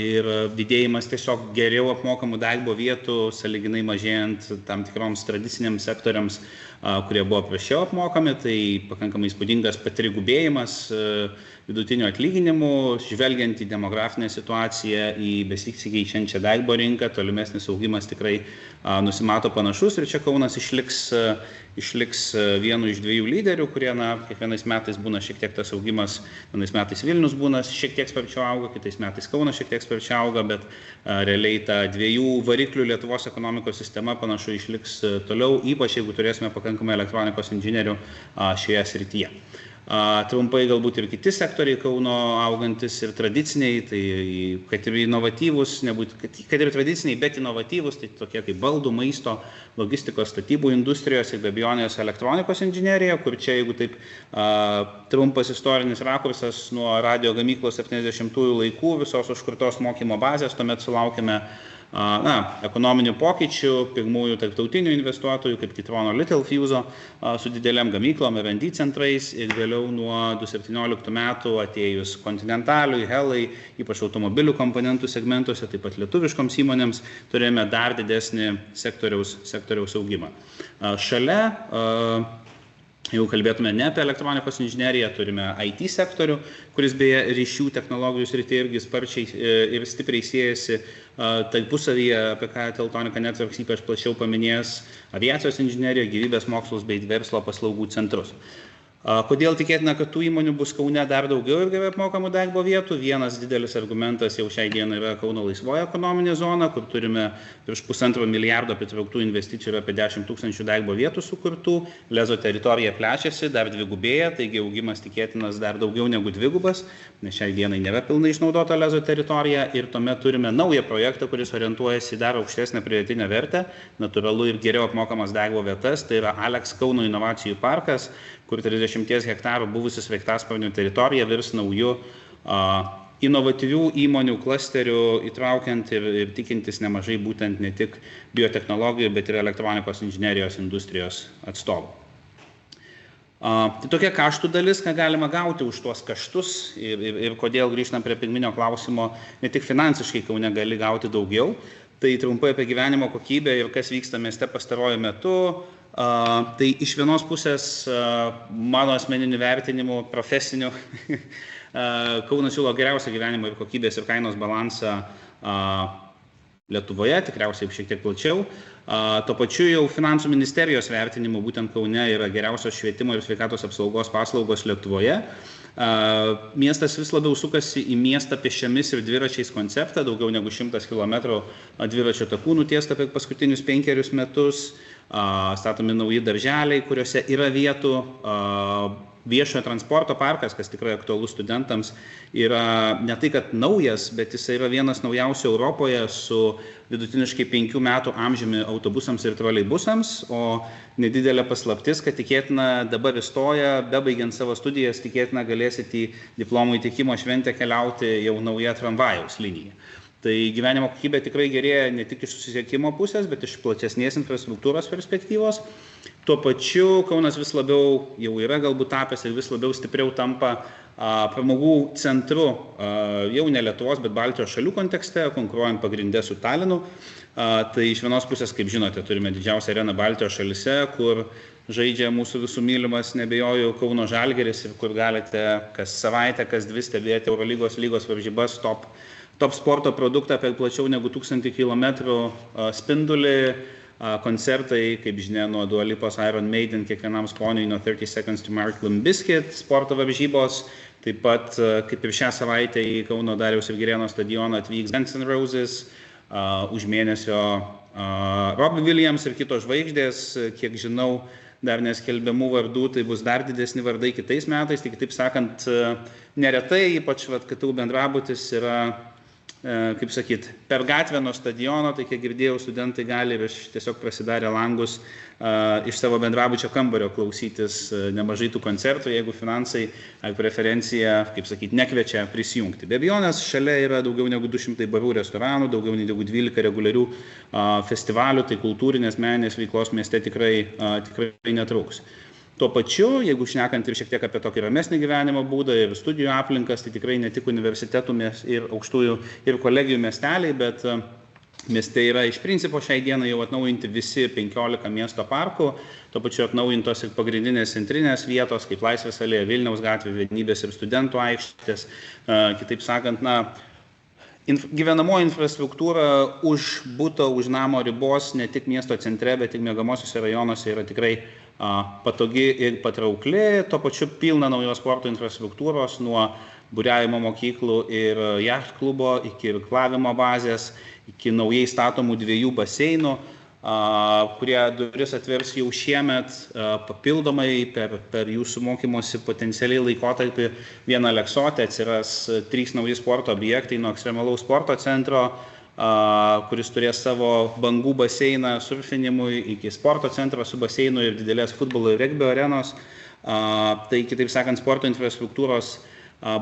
ir didėjimas tiesiog geriau apmokamų darbo vietų, sąlyginai mažėjant tam tikroms tradiciniams sektoriams, kurie buvo prasčiau apmokami, tai pakankamai įspūdingas patrigubėjimas vidutinių atlyginimų, žvelgiant į demografinę situaciją, į besikeičiančią darbo rinką, tolimesnis augimas tikrai nusimato panašus ir čia Kaunas išliks vienu iš 2 lyderių, kurie kiekvienais metais būna šiek tiek tas augimas, vienais metais Vilnius būna šiek tiek sparčiau auga, kitais metais Kaunas šiek tiek sparčiau auga, bet realiai ta 2 variklių Lietuvos ekonomikos sistema panašu išliks toliau, ypač jeigu turėsime pakankamai elektronikos inžinierių šioje srityje. Trumpai galbūt ir kiti sektoriai Kauno augantis ir tradiciniai, tai kad ir inovatyvūs, kad ir tradiciniai, bet inovatyvūs, tai tokie kaip baldų, maisto, logistikos, statybų industrijos ir be abejonės elektronikos inžinerija, kur čia, jeigu taip trumpas istorinis rakursas nuo radio gamyklos 70-ųjų laikų, visos užkurtos mokymo bazės, tuomet sulaukėme ekonominių pokyčių, pirmųjų tarptautinių investuotojų, kaip Kitrono Littelfuse, su dideliam gamyklom, R&D centrais ir vėliau nuo 2017 metų atėjus Continentaliui, Hellai, ypač automobilių komponentų segmentuose, taip pat lietuviškoms įmonėms, turėjome dar didesnį sektoriaus augimą. Šalia, jeigu kalbėtume ne apie elektronikos inžineriją, turime IT sektorių, kuris beje ryšių technologijų srityje irgi sparčiai ir stipriai siejasi tarpusavyje, apie ką Teltonika Networks ypač plačiau paminės, aviacijos inžineriją, gyvybės mokslus bei verslo paslaugų centrus. Kodėl tikėtina, kad tų įmonių bus Kaune dar daugiau ir gerai apmokamų darbo vietų? Vienas didelis argumentas jau šiai dienai yra Kauno laisvoji ekonominė zona, kur turime virš 1,5 milijardo pritrauktų investicijų ir apie 10 000 darbo vietų sukurtų. Lezo teritorija plečiasi, dar dvigubėja, taigi augimas tikėtinas dar daugiau negu dvigubas, nes šiai dienai nėra pilnai išnaudota Lezo teritorija ir tuomet turime naują projektą, kuris orientuojasi į dar aukštesnę pridėtinę vertę, natūralu ir geriau apmokamas darbo vietas, tai yra Alex Kauno inovacijų parkas, kur 30 hektarų buvusi sraigtasparnių teritorija virs naujų inovatyvių įmonių klasterių, įtraukiant ir tikintis nemažai būtent ne tik biotechnologijų, bet ir elektronikos inžinerijos industrijos atstovų. Tai tokia kaštų dalis, ką galima gauti už tuos kaštus ir kodėl grįžtam prie pirminio klausimo, ne tik finansiškai Kaune gali gauti daugiau. Tai trumpai apie gyvenimo kokybę ir kas vyksta mieste pastaruoju metu. Tai iš vienos pusės mano asmeniniu vertinimu profesiniu Kaunas siūlo geriausią gyvenimo ir kokybės ir kainos balansą Lietuvoje, tikriausiai šiek tiek plačiau. Tuo pačiu jau finansų ministerijos vertinimu būtent Kaune yra geriausios švietimo ir sveikatos apsaugos paslaugos Lietuvoje. Miestas vis labiau sukasi į miestą pėsčiomis ir dviračiais konceptą, daugiau negu 100 km dviračio takų nutiesta per paskutinius 5 metus, statomi nauji darželiai, kuriuose yra vietų. Viešojo transporto parkas, kas tikrai aktualus studentams, yra ne tai, kad naujas, bet jis yra vienas naujausių Europoje su vidutiniškai 5 metų amžiumi autobusams ir troleibusams, o nedidelė paslaptis, kad tikėtina dabar įstoja, bebaigiant savo studijas, tikėtina galėsit į diplomų įteikimo šventę keliauti jau nauja tramvajaus linija. Tai gyvenimo kokybė tikrai gerėja ne tik iš susisiekimo pusės, bet iš platesnės infrastruktūros perspektyvos. Tuo pačiu Kaunas vis labiau jau yra galbūt tapęs ir vis labiau stipriau tampa pramogų centru, jau ne Lietuvos, bet Baltijos šalių kontekste, konkuruojant pagrindę su Talinu. Tai iš vienos pusės, kaip žinote, turime didžiausią areną Baltijos šalyse, kur žaidžia mūsų visų mylimas, nebejoju, Kauno Žalgiris ir kur galite kas savaitę, kas 2 stebėti Eurolygos lygos varžybas top sporto produktą per plačiau negu 1000 km spindulį, koncertai, kaip žinia, nuo Dua Lipos Iron Maiden, kiekvienam skoniui nuo 30 Seconds to Mars Limp Bizkit, sporto varžybos, taip pat kaip ir šią savaitę į Kauno Dariaus ir Girėno stadioną atvyks Guns N' Roses, už mėnesio Robbie Williams ir kitos žvaigždės, kiek žinau, dar neskelbiamų vardų, tai bus dar didesni vardai kitais metais, tai kitaip sakant, neretai, ypač KTU bendrabutis yra, kaip sakyt, per gatvę nuo stadiono, tai kiek girdėjau, studentai gali ir tiesiog prasidarę langus iš savo bendrabučio kambario klausytis nemažai tų koncertų, jeigu finansai ar preferencija, kaip sakyt, nekviečia prisijungti. Be abejonės, šalia yra daugiau negu 200 barų restoranų, daugiau negu 12 reguliarių festivalių, tai kultūrinės meninės veiklos mieste tikrai netrūks. Tuo pačiu, jeigu šnekant ir šiek tiek apie tokį ramesnį gyvenimo būdą ir studijų aplinkas, tai tikrai ne tik universitetų ir aukštųjų ir kolegijų miesteliai, bet mieste yra iš principo šiai dienai jau atnaujinti visi 15 miesto parkų, tuo pačiu atnaujintos ir pagrindinės centrinės vietos, kaip Laisvės alėja, Vilniaus gatvė, Vienybės ir Studentų aikštės. Kitaip sakant, gyvenamoji infrastruktūra už buto, už namo ribos, ne tik miesto centre, bet ir miegamosiuose rajonuose yra tikrai patogi ir patraukli, tuo pačiu pilna naujos sporto infrastruktūros nuo buriavimo mokyklų ir jachtklubo iki irklavimo bazės, iki naujai statomų 2 baseinų, kurie duris atvers jau šiemet papildomai per jūsų mokymosi potencialiai laikotarpį. Vien Aleksote atsiras 3 nauji sporto objektai nuo ekstremalaus sporto centro, kuris turės savo bangų baseiną surfinimui, iki sporto centro su baseinu ir didelės futbolo ir regbio arenos. Tai kitaip sakant, sporto infrastruktūros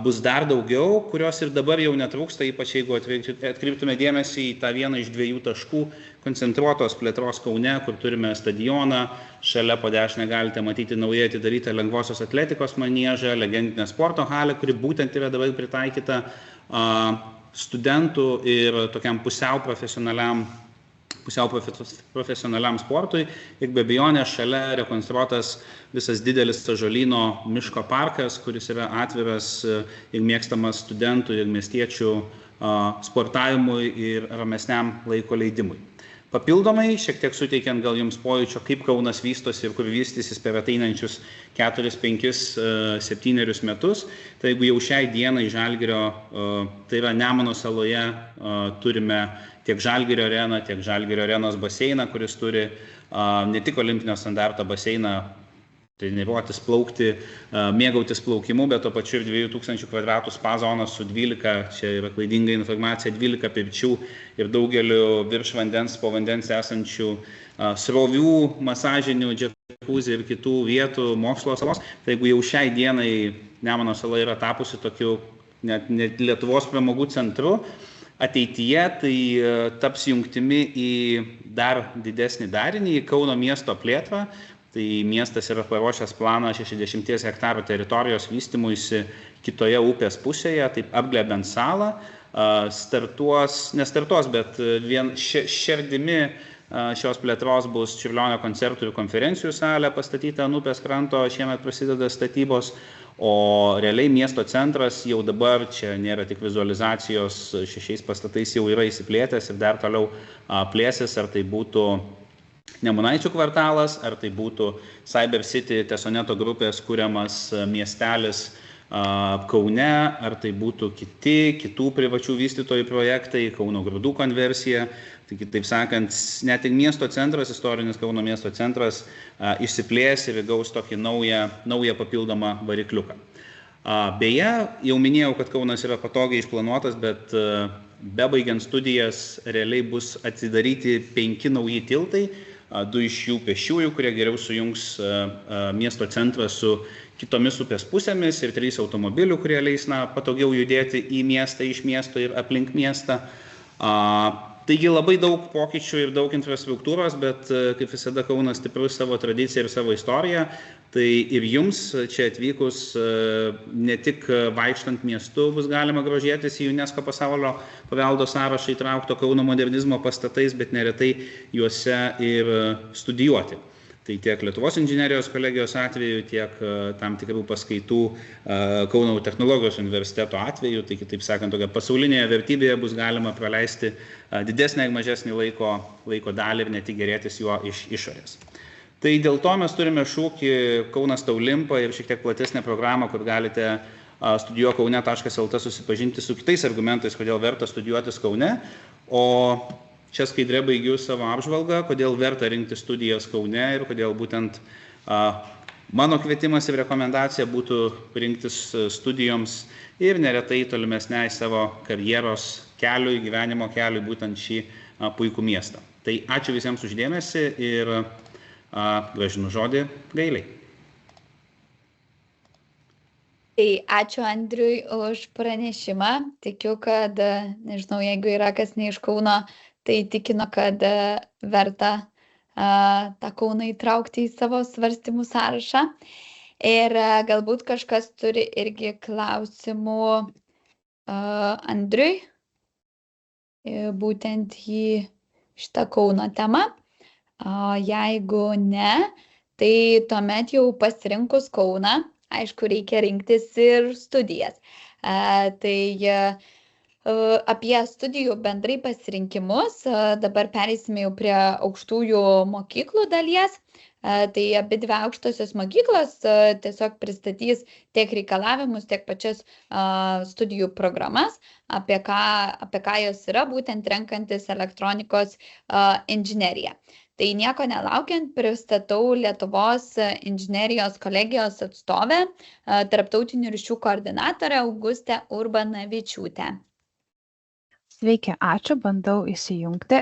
bus dar daugiau, kurios ir dabar jau netrūksta, ypač jeigu atkreiptume dėmesį į tą vieną iš 2 taškų koncentruotos plėtros Kaune, kur turime stadioną, šalia po dešinę galite matyti naujai atidarytą lengvosios atletikos maniežą, legendinę sporto halę, kuri būtent yra dabar pritaikyta studentų ir tokiam pusiau profesionaliam sportui. Ir be abejonės šalia rekonstruotas visas didelis Ąžuolyno miško parkas, kuris yra atviras ir mėgstamas studentų ir miestiečių sportavimui ir ramesniam laiko leidimui. Papildomai, šiek tiek suteikiant gal jums pojūčio, kaip Kaunas vystosi ir kur vystysis per ateinančius 4, 5, 7 metus, tai jeigu jau šiai dienai Žalgirio, tai yra Nemuno saloje, turime tiek Žalgirio areną, tiek Žalgirio arenos baseiną, kuris turi ne tik olimpinio standarto baseiną, treniruotis, plaukti, mėgautis plaukimu, bet to pačiu ir 2000 kvadratų spa zonos su 12, čia yra klaidinga informacija, 12 pirčių ir daugeliu virš vandens, po vandens esančių srovių, masažinių, džakuzi ir kitų vietų mokslo salos. Tai jeigu jau šiai dienai Nemuno sala yra tapusi tokiu net Lietuvos pramogų centru, ateityje tai taps jungtimi į dar didesnį darinį, į Kauno miesto plėtrą, Tai miestas yra paruošęs planą 60 hektarų teritorijos vystymuisi kitoje upės pusėje, taip apglėbiant salą. Nestartuos, bet šerdimi šios plėtros bus Čiurlionio koncertų ir konferencijų salė pastatyta ant upės kranto, šiemet prasideda statybos, o realiai miesto centras jau dabar, čia nėra tik vizualizacijos, 6 pastatais jau yra įsiplėtęs ir dar toliau plėsis, ar tai būtų Nemunaičių kvartalas, ar tai būtų Cyber City Tesoneto grupės kuriamas miestelis Kaune, ar tai būtų kitų privačių vystytojų projektai, Kauno Grūdų konversija. Tai kitaip sakant, net ir miesto centras, istorinis Kauno miesto centras išsiplės ir gaus tokį naują papildomą varikliuką. Beje, jau minėjau, kad Kaunas yra patogiai išplanuotas, bet bebaigiant studijas realiai bus atidaryti 5 nauji tiltai, 2 iš jų pėsčiųjų, kurie geriau sujungs miesto centrą su kitomis upės pusėmis, ir 3 automobilių, kurie leis patogiau judėti į miestą, iš miesto ir aplink miestą. Taigi labai daug pokyčių ir daug infrastruktūros, bet kaip visada Kaunas stiprus savo tradiciją ir savo istoriją. Tai ir jums čia atvykus ne tik vaikštant miestu bus galima grožėtis į UNESCO pasaulio paveldo sąrašą įtraukto Kauno modernizmo pastatais, bet neretai juose ir studijuoti. Tai tiek Lietuvos inžinerijos kolegijos atveju, tiek tam tikrų paskaitų Kauno technologijos universiteto atveju, tai kitaip sakant, tokia pasaulinėje vertybėje bus galima praleisti didesnę ir mažesnį laiko dalį ir ne tik gerėtis juo iš išorės. Tai dėl to mes turime šūkį Kaunas tau limpa ir šiek tiek platesnę programą, kur galite studijuokaune.lt susipažinti su kitais argumentais, kodėl verta studijuotis Kaune. O čia skaidrė baigiu savo apžvalgą, kodėl verta rinkti studijas Kaune ir kodėl būtent mano kvietimas ir rekomendacija būtų rinktis studijoms ir neretai tolimesniai savo karjeros keliui, gyvenimo keliui būtent šį puikų miestą. Tai ačiū visiems už dėmesį ir grąžinu žodį Gailiai. Tai ačiū Andriui už pranešimą. Tikiu, kad, nežinau, jeigu yra kas ne iš Kauno, tai tikino, kad verta tą Kauną įtraukti į savo svarstymų sąrašą. Ir galbūt kažkas turi irgi klausimų Andriui, būtent į šitą Kauno temą. Jeigu ne, tai tuomet jau pasirinkus Kauną, aišku, reikia rinktis ir studijas. Tai apie studijų bendrai pasirinkimus dabar pereisime jau prie aukštųjų mokyklų dalies. Tai abi 2 aukštosios mokyklos tiesiog pristatys tiek reikalavimus, tiek pačias studijų programas, apie ką jos yra, būtent renkantis elektronikos inžineriją. Tai nieko nelaukiant, pristatau Lietuvos inžinerijos kolegijos atstovę, tarptautinių ryšių koordinatorę Augustę Urbanavičiūtę. Sveiki, ačiū, bandau įsijungti.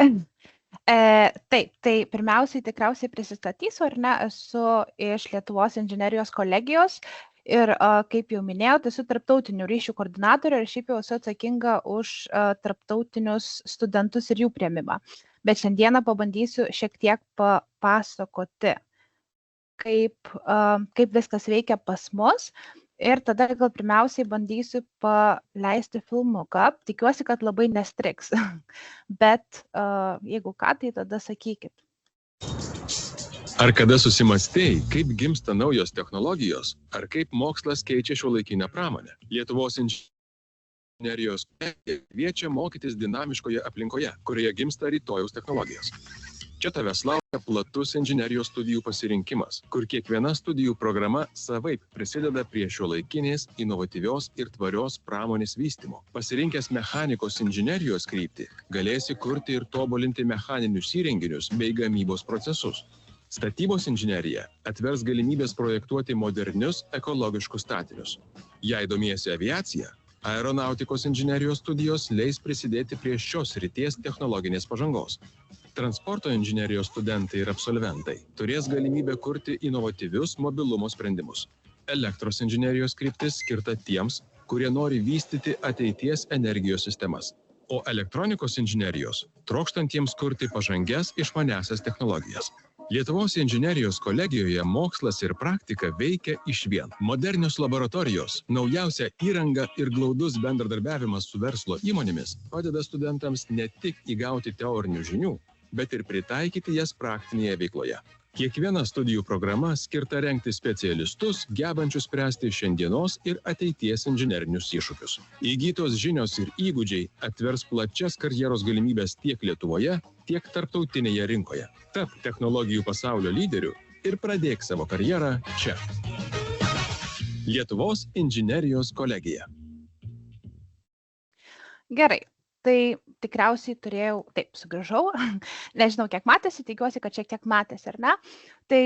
Taip, tai pirmiausiai tikriausiai prisistatysiu, ar ne, esu iš Lietuvos inžinerijos kolegijos ir, kaip jau minėjau, esu tarptautinių ryšių koordinatorė ir šiaip jau esu atsakinga už tarptautinius studentus ir jų priėmimą. Bet šiandieną pabandysiu šiek tiek papasakoti, kaip viskas veikia pas mus. Ir tada gal pirmiausiai bandysiu paleisti filmuką. Tikiuosi, kad labai nestriks. Bet jeigu ką, tai tada sakykit. Ar kada susimastei, kaip gimsta naujos technologijos, ar kaip mokslas keičia šiuolaikinę pramonę? Lietuvos inžinerijos kviečia mokytis dinamiškoje aplinkoje, kurioje gimsta rytojaus technologijos. Čia tavęs laukia platus inžinerijos studijų pasirinkimas, kur kiekviena studijų programa savaip prisideda prie šiuolaikinės, inovatyvios ir tvarios pramonės vystymo. Pasirinkęs mechanikos inžinerijos kryptį, galėsi kurti ir tobulinti mechaninius įrenginius bei gamybos procesus. Statybos inžinerija atvers galimybės projektuoti modernius ekologiškus statinius. Jei domiesi aviacija, aeronautikos inžinerijos studijos leis prisidėti prie šios srities technologinės pažangos. Transporto inžinerijos studentai ir absolventai turės galimybę kurti inovatyvius mobilumo sprendimus. Elektros inžinerijos kryptis skirta tiems, kurie nori vystyti ateities energijos sistemas, o elektronikos inžinerijos trokštantiems kurti pažangias išmaniąsias technologijas. Lietuvos inžinerijos kolegijoje mokslas ir praktika veikia išvien. Modernios laboratorijos, naujausia įranga ir glaudus bendradarbiavimas su verslo įmonėmis padeda studentams ne tik įgauti teorinių žinių, bet ir pritaikyti jas praktinėje veikloje. Kiekviena studijų programa skirta rengti specialistus, gebančius spręsti šiandienos ir ateities inžinerinius iššūkius. Įgytos žinios ir įgūdžiai atvers plačias karjeros galimybės tiek Lietuvoje, tiek tarptautinėje rinkoje. Tap technologijų pasaulio lyderiu ir pradėk savo karjerą čia. Lietuvos inžinerijos kolegija. Gerai. Tai tikriausiai turėjau, taip, sugrįžau, nežinau, kiek matėsi, tikiuosi, kad šiek tiek matėsi, ar ne. Tai,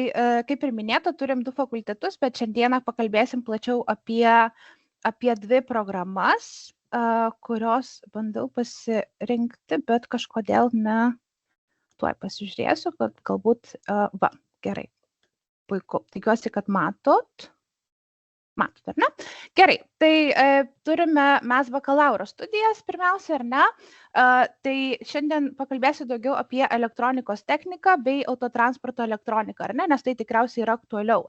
kaip ir minėta, turim 2 fakultetus, bet šiandieną pakalbėsim plačiau apie 2 programas, kurios bandau pasirinkti, bet kažkodėl ne, tuoj pasižiūrėsiu, kad galbūt, gerai, puiku, tikiuosi, kad matot, ar ne? Gerai, tai turime mes bakalauro studijas pirmiausia, ar ne? Tai šiandien pakalbėsiu daugiau apie elektronikos techniką bei autotransporto elektroniką, ar ne? Nes tai tikriausiai yra aktualiau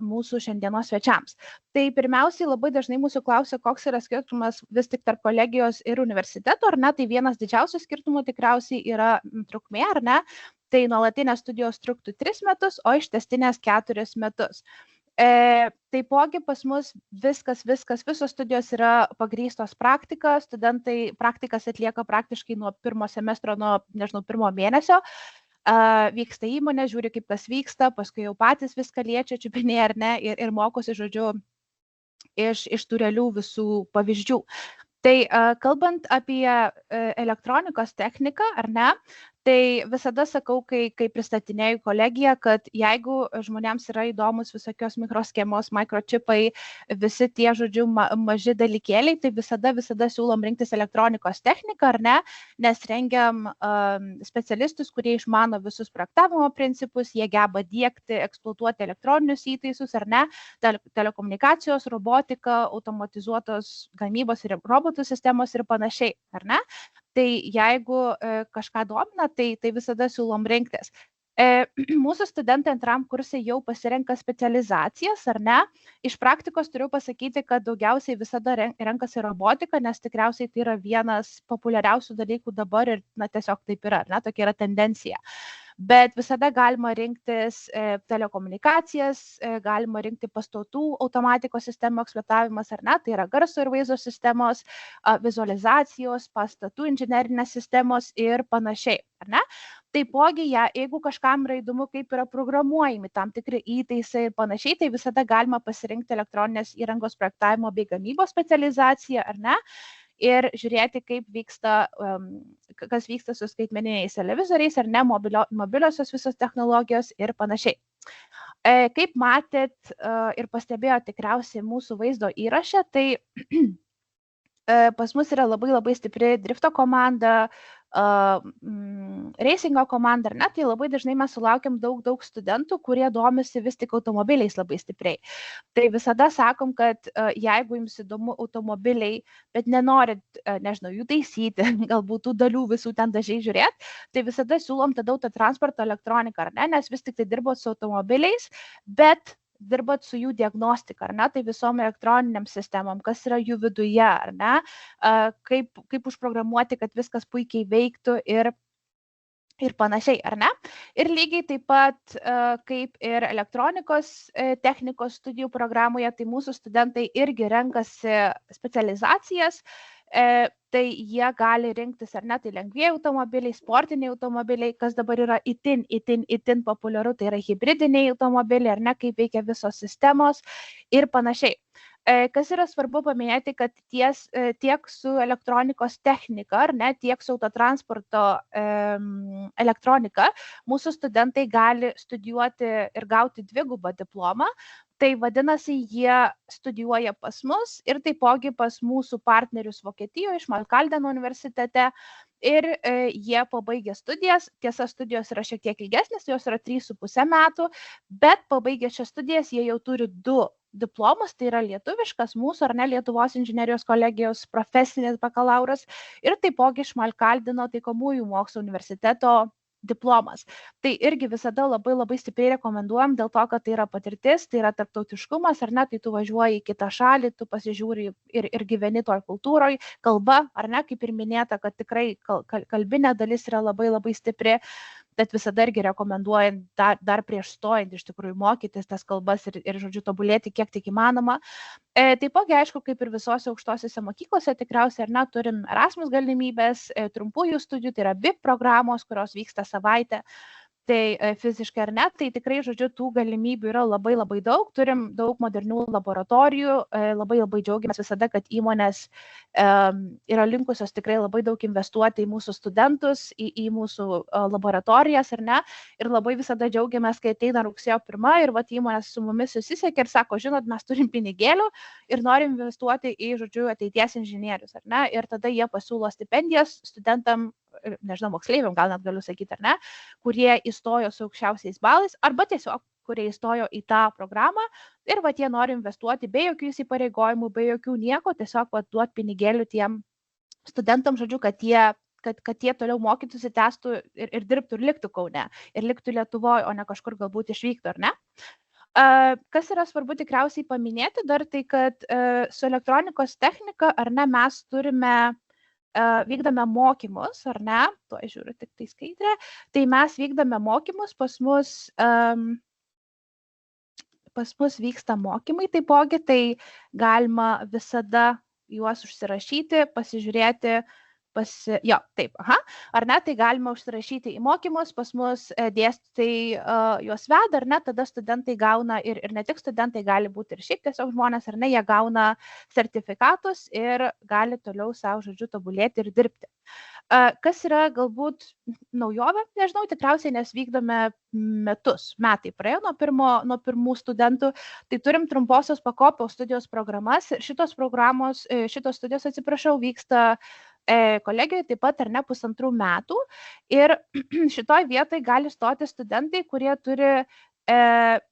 mūsų šiandienos svečiams. Tai pirmiausiai labai dažnai mūsų klausia, koks yra skirtumas vis tik tarp kolegijos ir universiteto, ar ne? Tai vienas didžiausių skirtumų tikriausiai yra trukmė, ar ne? Tai nuolatinės studijos truktų 3 metus, o ištęstinės 4 metus. Taipogi pas mus visos studijos yra pagrįstos praktika, studentai praktikas atlieka praktiškai nuo 1 semestro, nuo, nežinau, 1 mėnesio, vyksta įmonė, žiūri kaip kas vyksta, paskui jau patys viską liečia, čiupinėja ar ne, ir mokosi, žodžiu, iš tų realių visų pavyzdžių. Tai kalbant apie elektronikos techniką, ar ne, tai visada sakau, kai pristatinėju kolegiją, kad jeigu žmonėms yra įdomus visokios mikroschemos, mikročipai, visi tie, žodžiu, maži dalykėliai, tai visada siūlom rinktis elektronikos techniką, ar ne, nes rengiam specialistus, kurie išmano visus projektavimo principus, jie geba diegti, eksploatuoti elektroninius įtaisus, ar ne, telekomunikacijos, robotika, automatizuotos gamybos ir robotų sistemos ir panašiai, ar ne? Tai jeigu kažką domina, tai visada siūlom rinktis. Mūsų studentai 2 kurse jau pasirenka specializacijas, ar ne? Iš praktikos turiu pasakyti, kad daugiausiai visada renkasi robotika, nes tikriausiai tai yra vienas populiariausių dalykų dabar ir tiesiog taip yra, ar ne? Tokia yra tendencija. Bet visada galima rinktis telekomunikacijas, galima rinkti pastatų automatikos sistemų eksploatavimas, ar ne, tai yra garso ir vaizdo sistemos, vizualizacijos, pastatų inžinerinės sistemos ir panašiai, ar ne? Taipogi, jeigu kažkam yra įdomu, kaip yra programuojami tam tikri įtaisai ir panašiai, tai visada galima pasirinkti elektroninės įrangos projektavimo bei gamybos specializaciją, ar ne? Ir žiūrėti, kas vyksta su skaitmeniniais televizoriais, ar ne, mobiliosios visos technologijos ir panašiai. Kaip matėt ir pastebėjo tikriausiai mūsų vaizdo įraše, tai pas mus yra labai stipri drifto komanda, reisingo komanda, ar ne, tai labai dažnai mes sulaukiam daug studentų, kurie domisi vis tik automobiliais labai stipriai. Tai visada sakom, kad jeigu jums įdomu automobiliai, bet nenorit, nežinau, jų taisyti, galbūt tų dalių visų ten dažiai žiūrėti, tai visada siūlom tada autotransporto elektroniką, ar ne, nes vis tik tai dirbot su automobiliais, bet dirbat su jų diagnostika, ar ne, tai visom elektroniniam sistemom, kas yra jų viduje, ar ne, kaip užprogramuoti, kad viskas puikiai veiktų ir panašiai, ar ne. Ir lygiai taip pat, kaip ir elektronikos technikos studijų programoje, tai mūsų studentai irgi renkasi specializacijas, tai jie gali rinktis, ar ne, tai lengvieji automobiliai, sportiniai automobiliai, kas dabar yra itin populiaru, tai yra hibridiniai automobiliai, ar ne, kaip veikia visos sistemos ir panašiai. Kas yra svarbu paminėti, kad tiek su elektronikos technika, ar ne, tiek su autotransporto elektronika, mūsų studentai gali studijuoti ir gauti 2 diplomą. Tai vadinasi, jie studijuoja pas mus ir taipogi pas mūsų partnerius Vokietijoje, iš Malkaldeno universitete. Ir jie pabaigė studijas, tiesa, studijos yra šiek tiek ilgesnės, jos yra 3,5 metų, bet pabaigę šias studijas jie jau turi 2 diplomus, tai yra lietuviškas mūsų, ar ne, Lietuvos inžinerijos kolegijos profesinis bakalauras ir taipogi iš Malkaldeno taikomųjų mokslo universiteto diplomas. Tai irgi visada labai stipriai rekomenduojam dėl to, kad tai yra patirtis, tai yra tarptautiškumas, ar ne, tai tu važiuoji į kitą šalį, tu pasižiūri ir gyveni toj kultūroje, kalba, ar ne, kaip ir minėta, kad tikrai kalbinė dalis yra labai stipri. Bet visada irgi rekomenduojant dar prieš stojant iš tikrųjų mokytis tas kalbas ir žodžiu, tobulėti kiek tik įmanoma. Taipogi, aišku, kaip ir visose aukštosiose mokyklose, tikriausiai ar ne, turim Erasmus galimybės, trumpųjų studijų, tai yra BIP programos, kurios vyksta savaitę. Tai fiziškai ar ne, tai tikrai, žodžiu, tų galimybių yra labai daug, turim daug modernių laboratorijų, labai džiaugiamės visada, kad įmonės yra linkusios tikrai labai daug investuoti į mūsų studentus, į mūsų laboratorijas, ar ne, ir labai visada džiaugiamės, kai ateina rugsėjo 1 ir vat įmonės su mumis susisiekia ir sako, žinot, mes turim pinigėlių ir norim investuoti į, žodžiu, ateities inžinierius, ar ne, ir tada jie pasiūlo stipendijas studentam, nežinau, moksleiviam, gal net galiu sakyti, ar ne, kurie įstojo su aukščiausiais balais, arba tiesiog, kurie įstojo į tą programą ir va, jie nori investuoti be jokių įsipareigojimų, be jokių nieko, tiesiog va, duoti pinigėlių tiem studentam, žodžiu, kad jie toliau mokytųsi, testų ir dirbtų ir liktų Kaune, ir liktų Lietuvoje, o ne kažkur galbūt išvyktų, ar ne? Kas yra svarbu tikriausiai paminėti dar, tai kad su elektronikos technika, ar ne, mes vykdame mokymus, ar ne, to aš žiūriu tik tai skaidrę, tai mes vykdame mokymus, pas mus vyksta mokymai, taipogi, tai galima visada juos užsirašyti, pasižiūrėti, ar ne, tai galima užsirašyti į mokymus, pas mus dėstytojai juos veda, ar ne, tada studentai gauna ir ne tik studentai, gali būti ir šiaip tiesiog žmonės, ar ne, jie gauna sertifikatus ir gali toliau savo, žodžiu, tobulėti ir dirbti. Kas yra galbūt naujovė, nežinau, tikriausiai, nes vykdome metai praėjo nuo pirmų studentų, tai turim trumposios pakopos studijos programas ir šitos studijos, atsiprašau, vyksta kolegijoje taip pat ar ne 1,5 metų ir šitoj vietoj gali stoti studentai, kurie turi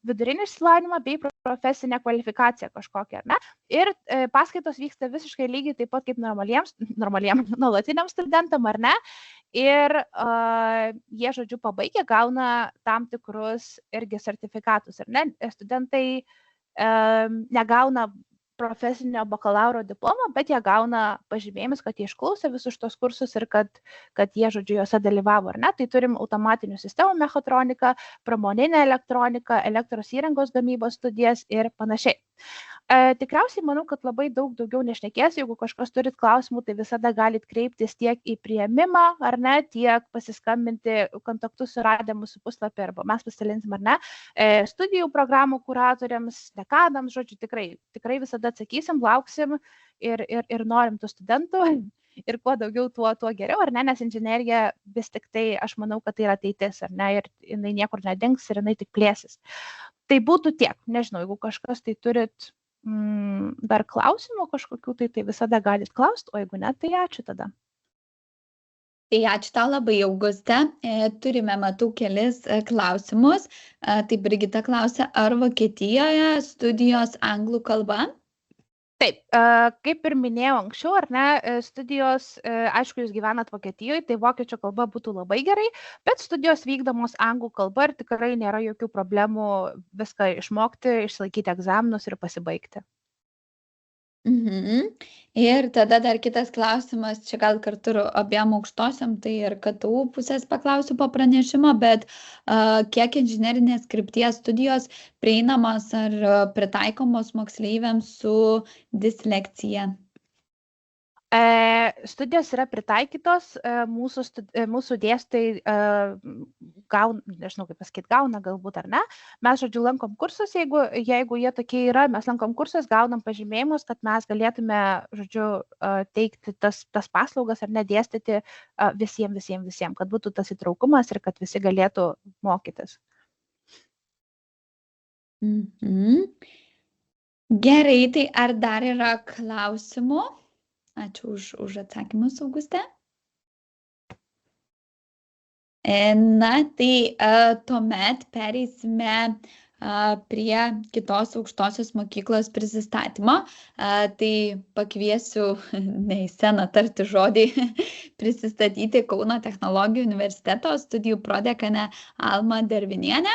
vidurinį išsilavinimą bei profesinę kvalifikaciją kažkokią, ar ne? Ir paskaitos vyksta visiškai lygiai taip pat kaip normaliem nuolatiniam studentam, ar ne? Ir jie, žodžiu, pabaigę gauna tam tikrus irgi sertifikatus, ar ne? Studentai negauna profesinio bakalauro diplomą, bet jie gauna pažymėjimus, kad jie išklausė visus šitos kursus ir kad jie, žodžiu, juose dalyvavo, ar ne? Tai turim automatinių sistemų mechatroniką, pramoninę elektroniką, elektros įrangos gamybos studijas ir panašiai. Tikriausiai manau, kad labai daugiau nešnekės, jeigu kažkas turit klausimų, tai visada galit kreiptis tiek į priėmimą, ar ne, tiek pasiskambinti kontaktus suradę mūsų puslapį, arba mes pasidalinsim, ar ne, studijų programų kuratoriams, dekanams, žodžiu, tikrai visada atsakysim, lauksim ir norim tų studentų. Ir kuo daugiau, tuo geriau, ar ne, nes inžinerija vis tik tai, aš manau, kad tai yra ateitis, ar ne, ir jinai niekur nedings ir jinai tik plėsis. Tai būtų tiek, nežinau, jeigu kažkas tai turit dar klausimų kažkokių, tai visada galit klausti, o jeigu ne, tai ačiū tada. Tai ačiū tau labai, Auguste. Turime, matau, kelis klausimus. Tai Brigita klausia, ar Vokietijoje studijos anglų kalba? Taip, kaip ir minėjau anksčiau, ar ne, studijos, aišku, jūs gyvenat Vokietijoje, tai vokiečių kalba būtų labai gerai, bet studijos vykdomos anglų kalba ir tikrai nėra jokių problemų viską išmokti, išsilaikyti egzaminus ir pasibaigti. Ir tada dar kitas klausimas, čia gal kartu abiem aukštosiam, tai ir KTU pusės paklausiu po pranešimo, bet kiek inžinerinės krypties studijos prieinamos ar pritaikomos moksleiviams su dislekcija? Studijos yra pritaikytos, mūsų dėstytojai gauna galbūt ar ne. Mes, žodžiu, lankom kursus, jeigu jie tokie yra, mes lankom kursus, gaunam pažymėjimus, kad mes galėtume, žodžiu, teikti tas paslaugas ar nedėstyti visiems, kad būtų tas įtraukumas ir kad visi galėtų mokytis. Gerai, tai ar dar yra klausimų? Ačiū už atsakymus, Auguste. Na, tai tuomet pereisime prie kitos aukštosios mokyklos prisistatymo. Tai pakviesiu ne į sceną tarti žodį prisistatyti Kauno technologijų universiteto studijų prodekanę Almą Dervinienę,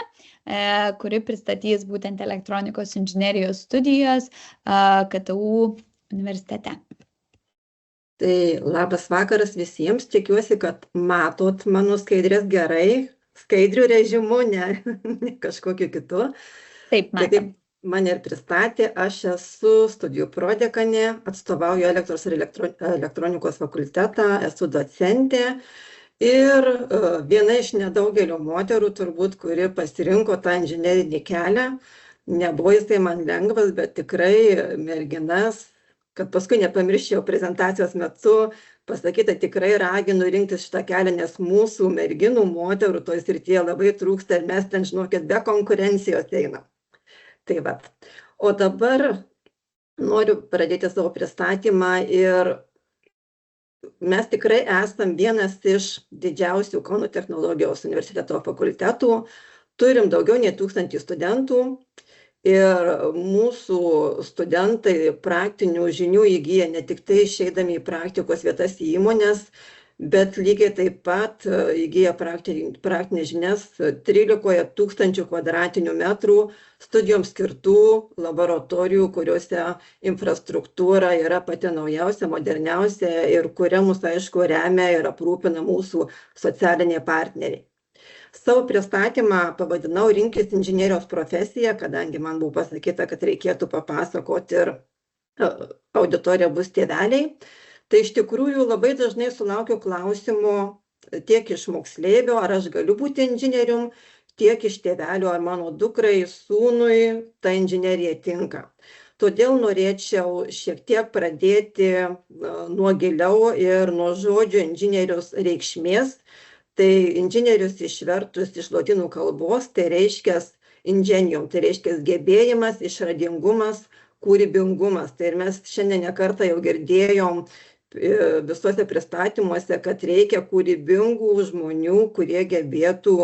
kuri pristatys būtent elektronikos inžinerijos studijos KTU universitete. Tai labas vakaras visiems, tikiuosi, kad matot mano skaidrės gerai, skaidrių režimu, ne kažkokiu kitu. Taip, matom. Tai kaip mane ir pristatė, aš esu studijų prodekanė, atstovauju elektros ir elektronikos fakultetą, esu docentė ir viena iš nedaugelio moterų turbūt, kuri pasirinko tą inžinerinį kelią. Nebuvo jisai man lengvas, bet tikrai merginas, kad paskui nepamirščiau prezentacijos metu pasakyti, tikrai raginu rinktis šitą kelią, nes mūsų merginų, moterų toj srityje labai trūksta ir mes ten, žinokit, be konkurencijos einam. Tai va. O dabar noriu pradėti savo pristatymą ir mes tikrai esam vienas iš didžiausių Kauno technologijos universiteto fakultetų, turim daugiau nei 1000 studentų. Ir mūsų studentai praktinių žinių įgyja ne tik tai išeidami į praktikos vietas į įmonės, bet lygiai taip pat įgyja praktinės žinias 13 000 kvadratinių metrų studijoms skirtų laboratorijų, kuriuose infrastruktūra yra pati naujausia, moderniausia ir kuria mus, aišku, remia ir aprūpina mūsų socialiniai partneriai. Savo pristatymą pavadinau Rinkis inžinierijos profesiją, kadangi man buvo pasakyta, kad reikėtų papasakoti ir auditorija bus tėveliai. Tai iš tikrųjų labai dažnai sulaukiu klausimų tiek iš moksleivio, ar aš galiu būti inžinierium, tiek iš tėvelių, ar mano dukrai, sūnui ta inžinerija tinka. Todėl norėčiau šiek tiek pradėti nuo giliau ir nuo žodžio inžinierius reikšmės. Tai inžinierius išvertus iš lotynų kalbos, tai reiškia ingenium, tai reiškia gebėjimas, išradingumas, kūrybingumas. Tai ir mes šiandien ne kartą jau girdėjom visuose pristatymuose, kad reikia kūrybingų žmonių, kurie gebėtų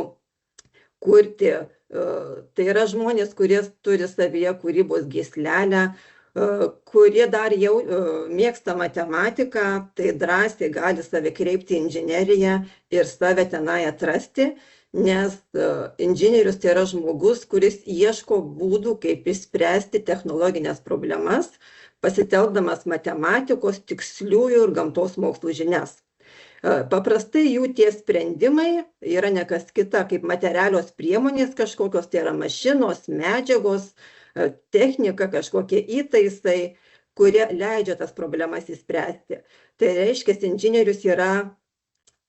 kurti. Tai yra žmonės, kurie turi savyje kūrybos gyslelę, kurie dar jau mėgsta matematiką, tai drąsiai gali save kreipti į inžineriją ir save tenai atrasti, nes inžinierius tai yra žmogus, kuris ieško būdų, kaip išspręsti technologinės problemas, pasitelkdamas matematikos, tiksliųjų ir gamtos mokslų žinias. Paprastai jų tie sprendimai yra ne kas kita kaip materialios priemonės kažkokios, tai yra mašinos, medžiagos, technika, kažkokie įtaisai, kurie leidžia tas problemas įspręsti. Tai reiškia, inžinierius yra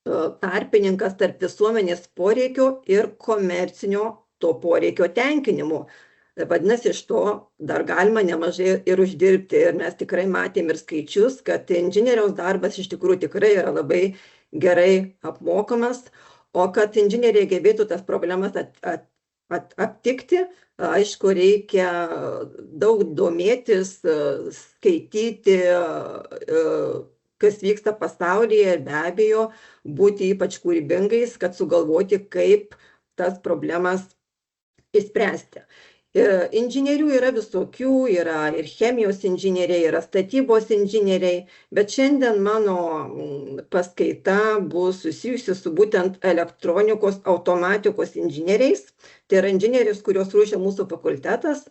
tarpininkas tarp visuomenės poreikio ir komercinio to poreikio tenkinimo. Vadinasi, iš to dar galima nemažai ir uždirbti. Ir mes tikrai matėm ir skaičius, kad inžinieriaus darbas iš tikrųjų tikrai yra labai gerai apmokamas, o kad inžinieriai gebėtų tas problemas aptikti, aišku, reikia daug domėtis, skaityti, kas vyksta pasaulyje ir be abejo būti ypač kūrybingais, kad sugalvoti, kaip tas problemas išspręsti. Inžinierių yra visokių, yra ir chemijos inžinieriai, yra statybos inžinieriai, bet šiandien mano paskaita bus susijusi su būtent elektronikos automatikos inžinieriais. Tai yra inžinierius, kuriuos ruošia mūsų fakultetas.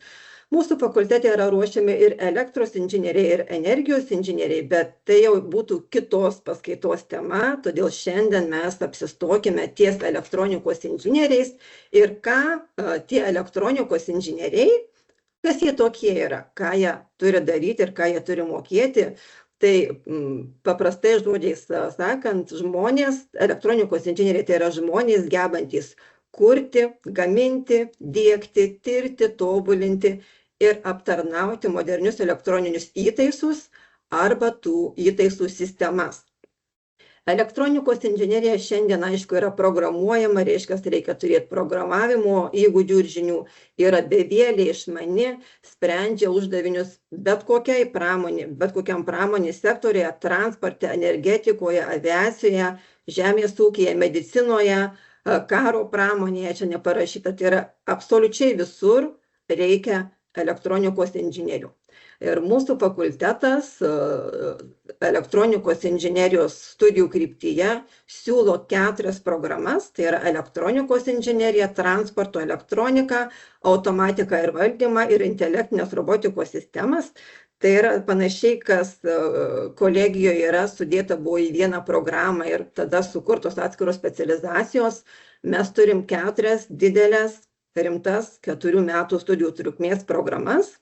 Mūsų fakultete yra ruošiami ir elektros inžinieriai, ir energijos inžinieriai, bet tai jau būtų kitos paskaitos tema, todėl šiandien mes apsistokime ties elektronikos inžinieriais ir ką tie elektronikos inžinieriai, kas jie tokie yra, ką jie turi daryti ir ką jie turi mokėti. Tai paprastai žodžiais sakant, žmonės, elektronikos inžinieriai tai yra žmonės gebantys kurti, gaminti, diegti, tirti, tobulinti ir aptarnauti modernius elektroninius įtaisus arba tų įtaisų sistemas. Elektronikos inžinerija šiandien, aišku, yra programuojama, reiškia, reikia turėti programavimo įgūdžių ir žinių, yra bevėlė, išmani, sprendžia uždavinius bet kokiam pramonės sektorėje, transporte, energetikoje, aviacijoje, žemės ūkyje, medicinoje, karo pramonėje, čia neparašyta, tai yra absoliučiai visur reikia elektronikos inžinierių. Ir mūsų fakultetas elektronikos inžinerijos studijų kryptyje siūlo 4 programas, tai yra elektronikos inžinerija, transporto elektronika, automatika ir valdymą ir intelektinės robotikos sistemas. Tai yra panašiai, kas kolegijoje yra sudėta buvo į vieną programą ir tada sukurtos atskiros specializacijos. Mes turim 4 didelės, rimtas 4 metų studijų trukmės programas.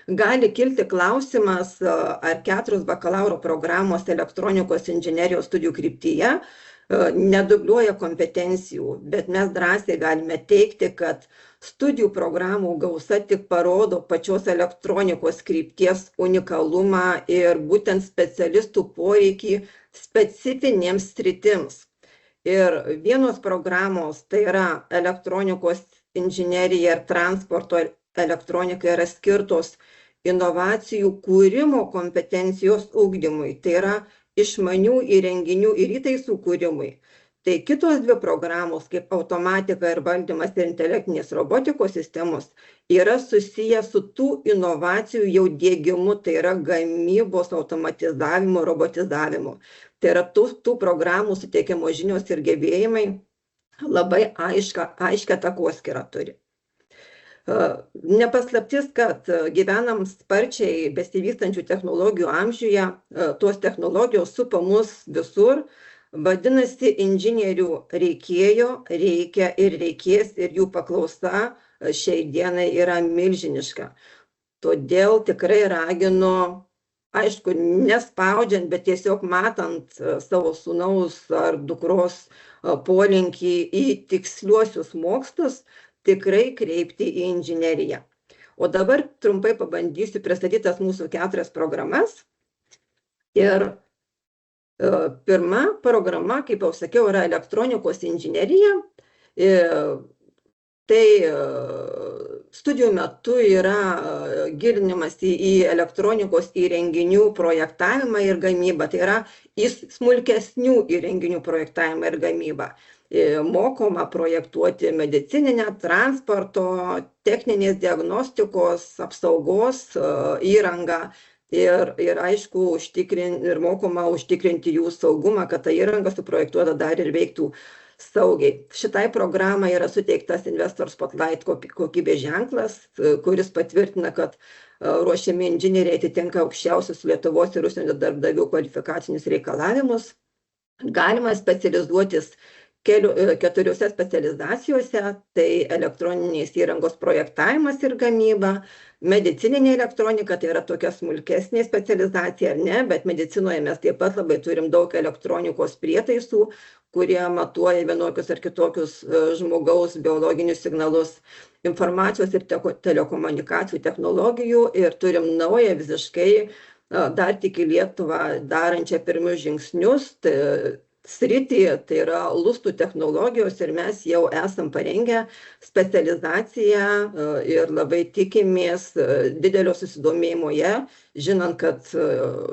Gali kilti klausimas, ar 4 bakalauro programos elektronikos inžinerijos studijų kryptyje nedubliuoja kompetencijų, bet mes drąsiai galime teikti, kad studijų programų gausa tik parodo pačios elektronikos krypties unikalumą ir būtent specialistų poreikį specifinėms sritims. Ir vienos programos, tai yra elektronikos inžinerija ir transporto elektronika, yra skirtos inovacijų kūrimo kompetencijos ugdymui, tai yra išmanių įrenginių ir įtaisų kūrimui. Tai kitos 2 programos, kaip automatika ir valdymas ir intelektinės robotikos sistemos, yra susiję su tų inovacijų jau diegimu, tai yra gamybos automatizavimu, robotizavimu. Tai yra tų programų suteikiamos žinios ir gebėjimai labai aiškią takoskyrą turi. Nepaslaptis, kad gyvenam sparčiai besivystančių technologijų amžiuje, tos technologijos supa mus visur, vadinasi, inžinierių reikėjo, reikia ir reikės ir jų paklausa šiai dienai yra milžiniška. Todėl tikrai raginu, aišku, nespaudžiant, bet tiesiog matant savo sūnaus ar dukros polinkį į tiksliuosius mokslus, tikrai kreipti į inžineriją. O dabar trumpai pabandysiu pristatytas mūsų 4 programas. Ir pirma programa, kaip jau sakiau, yra elektronikos inžinerija. Tai studijų metu yra gilinimas į elektronikos įrenginių projektavimą ir gamybą. Tai yra į smulkesnių įrenginių projektavimą ir gamybą. Mokoma projektuoti medicininę, transporto, techninės diagnostikos, apsaugos įrangą ir aišku, ir mokoma užtikrinti jų saugumą, kad ta įranga suprojektuota dar ir veiktų saugiai. Šitai programai yra suteiktas Investor Spotlight kokybės ženklas, kuris patvirtina, kad ruošiami inžinieriai atitinka aukščiausius Lietuvos ir užsienio darbdavių kvalifikacinius reikalavimus. Galima specializuotis 4 specializacijose, tai elektroninės įrangos projektavimas ir gamyba, medicininė elektronika, tai yra tokia smulkesnė specializacija, ar ne, bet medicinoje mes taip pat labai turim daug elektronikos prietaisų, kurie matuoja vienokius ar kitokius žmogaus biologinius signalus, informacijos ir telekomunikacijų technologijų ir turim naują visiškai dar tik į Lietuvą darančią pirmus žingsnius, sritį, tai yra lustų technologijos ir mes jau esam parengę specializaciją ir labai tikimės didelio susidomėjimo ją, žinant, kad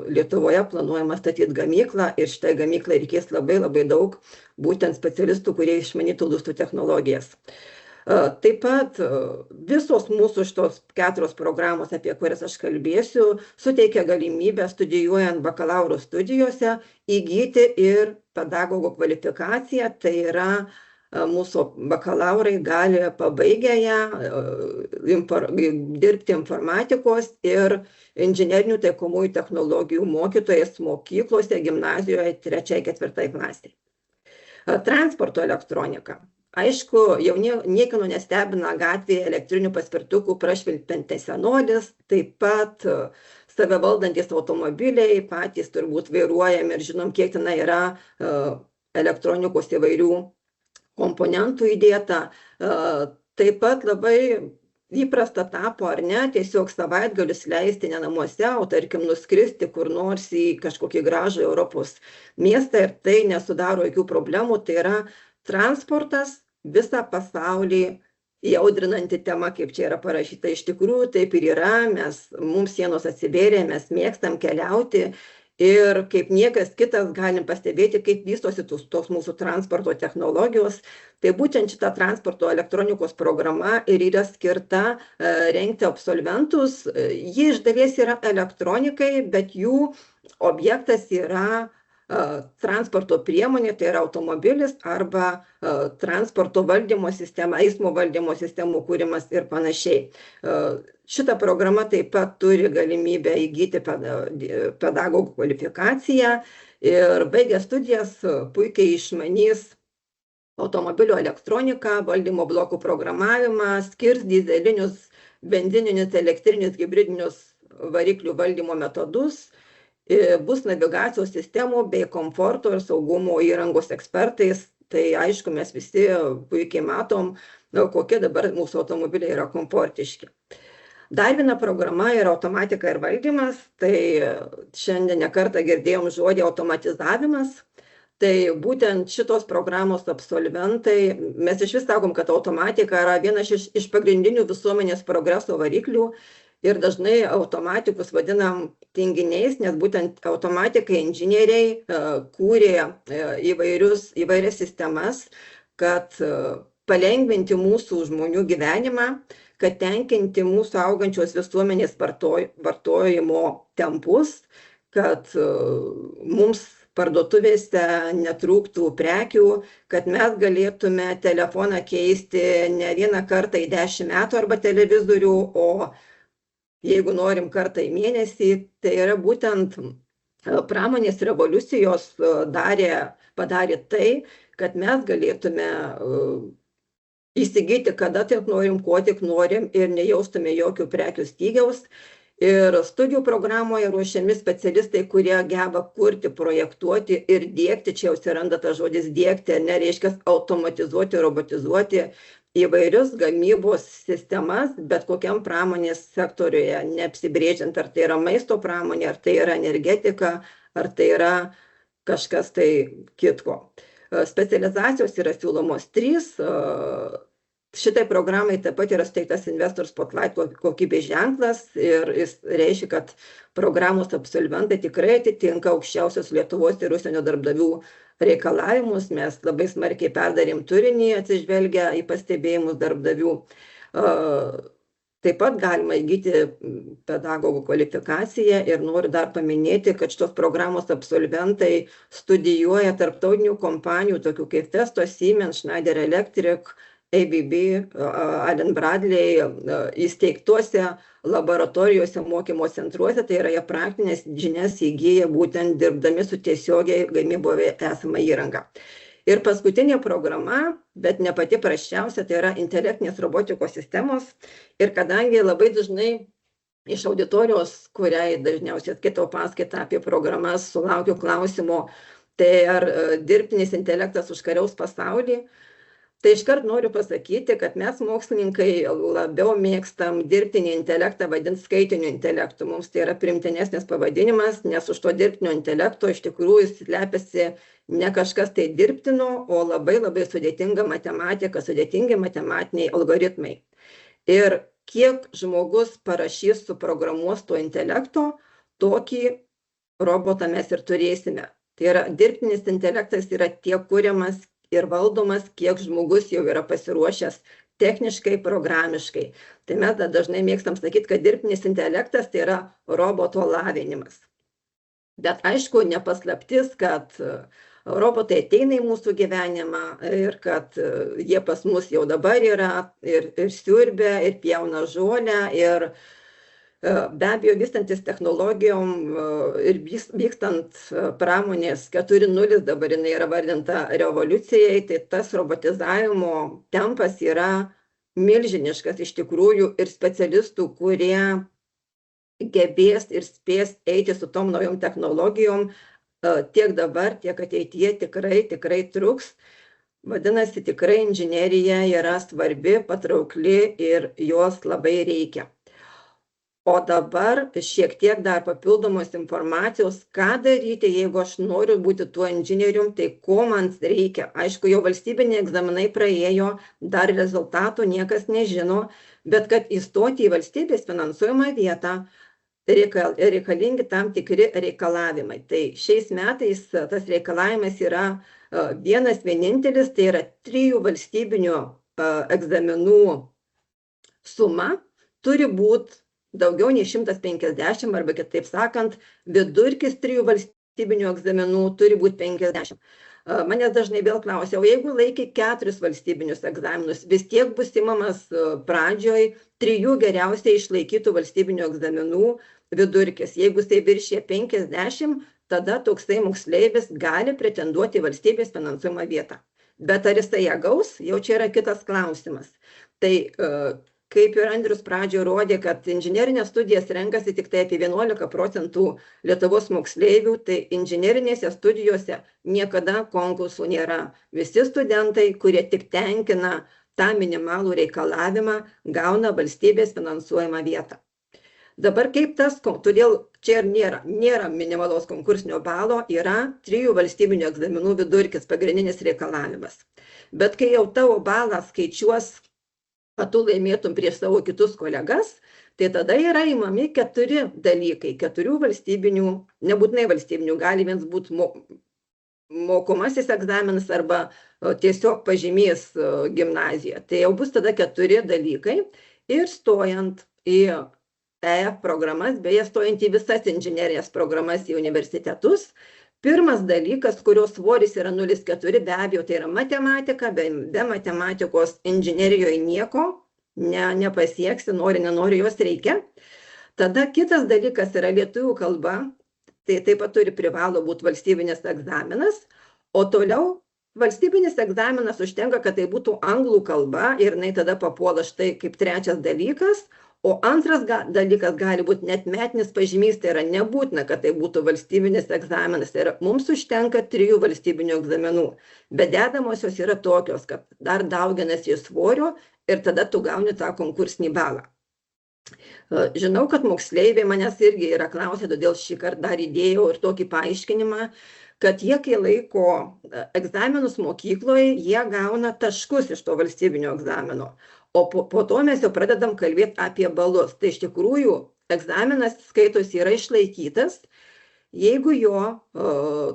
Lietuvoje planuojama statyti gamyklą ir šitai gamyklai reikės labai daug būtent specialistų, kurie išmanytų lustų technologijas. Taip pat visos mūsų šitos 4 programos, apie kurias aš kalbėsiu, suteikia galimybę studijuojant bakalauro studijose įgyti ir pedagogo kvalifikaciją, tai yra mūsų bakalaurai gali pabaigę ją dirbti informatikos ir inžinerinių taikomųjų technologijų mokytojais mokyklose, gimnazijoje 3-4 klasėje. Transporto elektronika. Aišku, jau niekieno nestebina gatvėje elektrinių paspirtukų prašvilpiantis senolis, taip pat save valdantis automobiliai, patys turbūt vairuojam ir žinom, kiek ten yra elektronikos įvairių komponentų įdėta. Taip pat labai įprasta tapo, ar ne, tiesiog savaitgalius leisti ne namuose, o tarkim nuskristi kur nors į kažkokį gražų Europos miestą ir tai nesudaro jokių problemų, tai yra transportas visą pasaulį įaudrinanti tema, kaip čia yra parašyta. Iš tikrųjų taip ir yra, mums sienos atsivėrė, mes mėgstam keliauti Ir kaip niekas kitas galim pastebėti, kaip vystosi tos mūsų transporto technologijos. Tai būtent šita transporto elektronikos programa ir yra skirta rengti absolventus. Ji iš dalies yra elektronikai, bet jų objektas yra transporto priemonė, tai yra automobilis arba transporto valdymo sistema, eismo valdymo sistemų kūrimas ir panašiai. Šita programa taip pat turi galimybę įgyti pedagogų kvalifikaciją ir baigę studijas puikiai išmanys automobilio elektroniką, valdymo blokų programavimą, skirs dyzelinius, benzininius, elektrinius, hibridinius variklių valdymo metodus, bus navigacijos sistemų bei komforto ir saugumo įrangos ekspertais. Tai aišku, mes visi puikiai matom, kokie dabar mūsų automobiliai yra komfortiški. Dar viena programa yra automatika ir valdymas. Tai šiandien nekartą girdėjom žodį automatizavimas. Tai būtent šitos programos absolventai, mes iš vis sakom, kad automatika yra vienas iš pagrindinių visuomenės progreso variklių. Ir dažnai automatikus vadinam tinginiais, nes būtent automatikai inžinieriai kūrė įvairias sistemas, kad palengvinti mūsų žmonių gyvenimą, kad tenkinti mūsų augančios visuomenės vartojimo tempus, kad mums parduotuvėse netrūktų prekių, kad mes galėtume telefoną keisti ne vieną kartą į 10 metų arba televizorių, o jeigu norim kartą į mėnesį. Tai yra būtent pramonės revoliucijos padarė tai, kad mes galėtume įsigyti, kada tik norim, ko tik norim ir nejaustume jokių prekių stygiaus. Ir studijų programoje ruošiami specialistai, kurie geba kurti, projektuoti ir dėkti, čia jau atsiranda tas žodis dėkti, nereiškia automatizuoti, robotizuoti įvairius gamybos sistemas, bet kokiam pramonės sektoriuje, neapsibrėžiant, ar tai yra maisto pramonė, ar tai yra energetika, ar tai yra kažkas tai kitko. Specializacijos yra siūlomos 3. Šitai programai taip pat yra suteiktas Investor Spotlight kokybės ženklas ir jis reiškia, kad programos absolventai tikrai atitinka aukščiausios Lietuvos ir užsienio darbdavių reikalavimus. Mes labai smarkiai perdarėm turinį atsižvelgę į pastebėjimus darbdavių. Taip pat galima įgyti pedagogų kvalifikaciją ir noriu dar paminėti, kad šitos programos absolventai studijuoja tarptautinių kompanijų, tokių kaip Festo, Siemens, Schneider Electric, ABB, Allen Bradley įsteigtuose laboratorijose, mokymo centruose. Tai yra jie praktinės žinias įgyja būtent dirbdami su tiesiogiai gamyboje esama įranga. Ir paskutinė programa, bet ne pati prasčiausia, tai yra intelektinės robotikos sistemos. Ir kadangi labai dažnai iš auditorijos, kuriai dažniausiai skaitau paskaitą apie programas, sulaukiu klausimo, tai ar dirbtinis intelektas užkariaus pasaulį. Tai iškart noriu pasakyti, kad mes mokslininkai labiau mėgstam dirbtinį intelektą vadinti skaitiniu intelektu. Mums tai yra primtinesnis pavadinimas, nes už to dirbtinio intelekto iš tikrųjų slepiasi ne kažkas tai dirbtino, o labai sudėtinga matematika, sudėtingi matematiniai algoritmai. Ir kiek žmogus parašys, suprogramuos to intelekto, tokį robotą mes ir turėsime. Tai yra dirbtinis intelektas yra tiek kuriamas ir valdomas, kiek žmogus jau yra pasiruošęs techniškai, programiškai. Tai mes dažnai mėgstam sakyti, kad dirbtinis intelektas tai yra roboto lavinimas. Bet aišku, nepaslaptis, kad robotai ateina į mūsų gyvenimą ir kad jie pas mus jau dabar yra ir siurbia, ir pjauna žolę, ir be abejo, vystantis technologijom ir vykstant pramonės 4.0, dabar jinai yra vardinta revoliucijai, tai tas robotizavimo tempas yra milžiniškas iš tikrųjų ir specialistų, kurie gebės ir spės eiti su tom naujom technologijom tiek dabar, tiek ateityje tikrai truks. Vadinasi, tikrai inžinerija yra svarbi, patraukli ir jos labai reikia. O dabar šiek tiek dar papildomos informacijos, ką daryti, jeigu aš noriu būti tuo inžinierium, tai ko man reikia. Aišku, jau valstybiniai egzaminai praėjo, dar rezultatų niekas nežino, bet kad įstoti į valstybės finansuojamą vietą, reikalingi tam tikri reikalavimai. Tai šiais metais tas reikalavimas yra vienas vienintelis, tai yra 3 valstybinių egzaminų suma turi būti daugiau nei 150 arba kitaip sakant, vidurkis 3 valstybinių egzaminų turi būti 50. Manęs dažnai vėl klausia, o jeigu laikė 4 valstybinius egzaminus, vis tiek bus imamas pradžioj 3 geriausiai išlaikytų valstybinių egzaminų vidurkis. Jeigu jisai viršė 50, tada toksai moksleivis gali pretenduoti į valstybės finansuojamą vietą. Bet ar jisai ją gaus, jau čia yra kitas klausimas. Tai kaip ir Andrius pradžioje rodė, kad inžinerinės studijas renkasi tik tai apie 11% Lietuvos moksleivių, tai inžinerinėse studijose niekada konkursų nėra. Visi studentai, kurie tik tenkina tą minimalų reikalavimą, gauna valstybės finansuojamą vietą. Dabar kaip tas, todėl čia ir nėra minimalaus konkursinio balo, yra 3 valstybinių egzaminų vidurkis, pagrindinis reikalavimas. Bet kai jau tavo balą skaičiuos, kad tu laimėtum prieš savo kitus kolegas, tai tada yra įmami 4 dalykai, 4 valstybinių, nebūtinai valstybinių, gali viens būti mokomasis egzaminas arba tiesiog pažymys gimnazijoje. Tai jau bus tada 4 dalykai ir stojant į EF programas, beje, stojant į visas inžinerijos programas į universitetus, pirmas dalykas, kurio svoris yra 0,4, be abejo, tai yra matematika, be matematikos inžinerijoje nieko nepasieksi, nenori, jos reikia. Tada kitas dalykas yra lietuvių kalba, tai taip pat privalo būti valstybinis egzaminas, o toliau valstybinis egzaminas užtenka, kad tai būtų anglų kalba ir jinai tada papuola štai kaip 3 dalykas, o antras dalykas gali būti net metinis pažymys, tai yra nebūtina, kad tai būtų valstybinis egzaminas. Tai yra, mums užtenka 3 valstybinių egzaminų, bet dedamosios yra tokios, kad dar dauginasi svorio ir tada tu gauni tą konkursinį balą. Žinau, kad moksleiviai manęs irgi yra klausę, todėl šį kartą dar įdėjau ir tokį paaiškinimą, kad jie, kai laiko egzaminus mokykloje, jie gauna taškus iš to valstybinio egzamino. O po to mes jau pradedam kalbėti apie balus. Tai iš tikrųjų egzaminas skaitosi yra išlaikytas, jeigu jo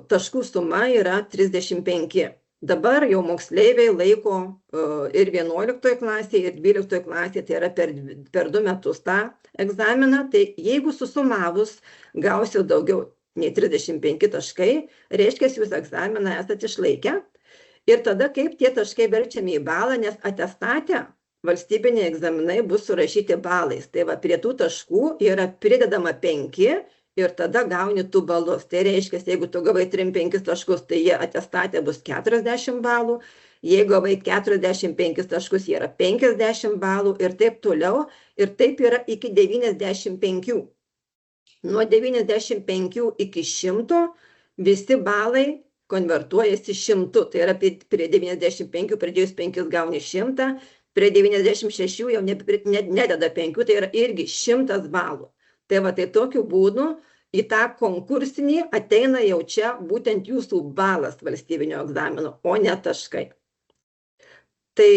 taškų suma yra 35. Dabar jau moksleiviai laiko ir 11 klasėje, ir 12 klasėje, tai yra per 2 metus tą egzaminą. Tai jeigu susumavus gausiu daugiau nei 35 taškai, reiškia, jūs egzaminą esate išlaikę. Ir tada kaip tie taškai verčiami į balą, nes atestate valstybiniai egzaminai bus surašyti balais. Tai va, prie tų taškų yra pridedama 5 ir tada gauni tų balus. Tai reiškia, jeigu tu gavai 35 taškus, tai jie atestate bus 40 balų. Jeigu gavai 45 taškus, jie yra 50 balų ir taip toliau. Ir taip yra iki 95. Nuo 95 iki 100 visi balai konvertuojasi 100. Tai yra prie 95 pridėjus 5 gauni 100. Prie 96 jau nededa 5, tai yra irgi 100 balų. Tai va, tai tokiu būdu į tą konkursinį ateina jau čia būtent jūsų balas valstybinio egzamino, o ne taškai. Tai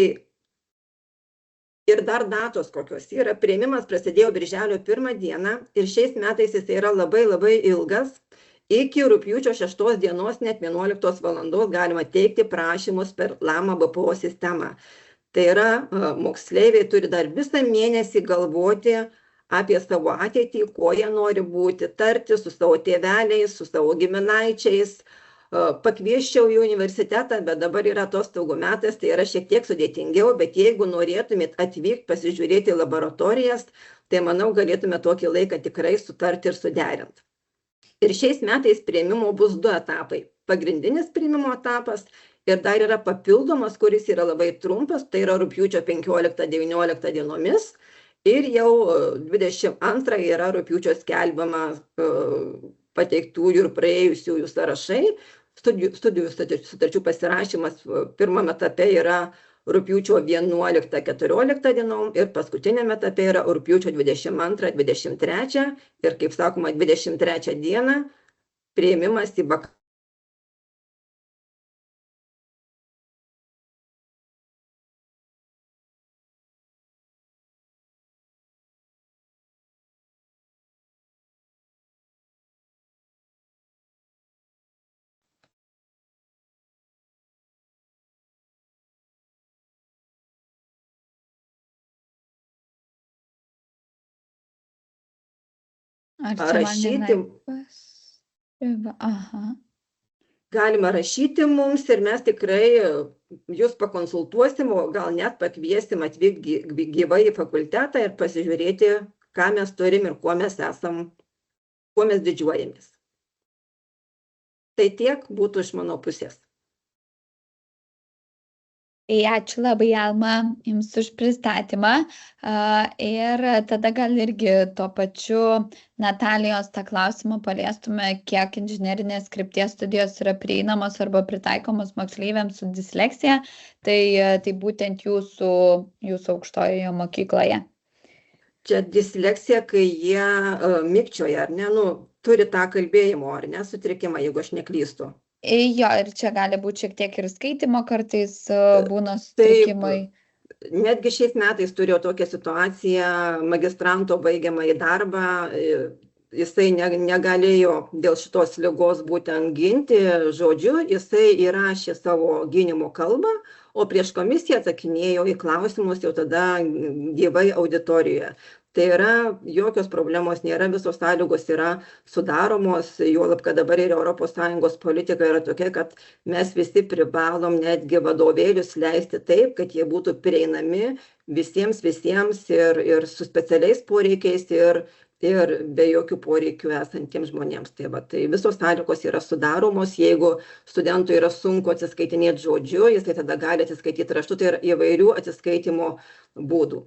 ir dar datos kokios yra. Priėmimas prasidėjo birželio 1 dieną ir šiais metais jis yra labai ilgas. Iki rugpjūčio 6 dienos, net 11 valandos galima teikti prašymus per LAMA BPO sistemą. Tai yra, moksleiviai turi dar visą mėnesį galvoti apie savo ateitį, ko jie nori būti, tarti su savo tėveliais, su savo giminaičiais. Pakviesčiau į universitetą, bet dabar yra atostogų metas, tai yra šiek tiek sudėtingiau, bet jeigu norėtumėt atvykti, pasižiūrėti laboratorijas, tai manau galėtume tokį laiką tikrai sutarti ir suderinti. Ir šiais metais priėmimo bus 2 etapai. Pagrindinis priėmimo etapas ir dar yra papildomas, kuris yra labai trumpas, tai yra rugpjūčio 15-19 dienomis. Ir jau 22 yra rugpjūčio skelbiama pateiktųjų ir praėjusiųjų sąrašai. Studijų sutarčių pasirašymas pirmame etape yra rugpjūčio 11-14 dienom ir paskutinėme etape yra rugpjūčio 22-23 ir, kaip sakoma, 23 dieną priėmimas į bakalauro. Ar čia man rašyti. Aha. Galima rašyti mums ir mes tikrai jūs pakonsultuosim, o gal net pakviesim atvykti gyvai į fakultetą ir pasižiūrėti, ką mes turim ir kuo mes esam, kuo mes didžiuojamės. Tai tiek būtų iš mano pusės. Ačiū labai, Alma, jums už pristatymą. Ir tada gal irgi tuo pačiu Natalijos tą klausimą paliestume, kiek inžinerinės krypties studijos yra prieinamos arba pritaikomos moksleiviams su disleksija. Tai būtent jūsų aukštojoje mokykloje. Čia disleksija, kai jie mikčioja, ar ne, turi tą kalbėjimo, ar ne, sutrikimą, jeigu aš neklystu. Jo, ir čia gali būti šiek tiek ir skaitimo kartais būna sutrikimai. Netgi šiais metais turėjau tokią situaciją, magistranto baigiamąjį darbą, jisai negalėjo dėl šitos ligos būtent ginti žodžiu, jisai įrašė savo gynimo kalbą, o prieš komisiją atsakinėjo į klausimus jau tada gyvai auditorijoje. Tai yra, jokios problemos nėra, visos sąlygos yra sudaromos, juolab, kad dabar ir ES politika yra tokia, kad mes visi privalom netgi vadovėlius leisti taip, kad jie būtų prieinami visiems ir su specialiais poreikiais ir be jokių poreikių esantiems žmonėms. Tai visos sąlygos yra sudaromos, jeigu studentui yra sunku atsiskaitinėti žodžiu, jisai tada gali atsiskaityti raštu, tai yra įvairių atsiskaitimo būdų.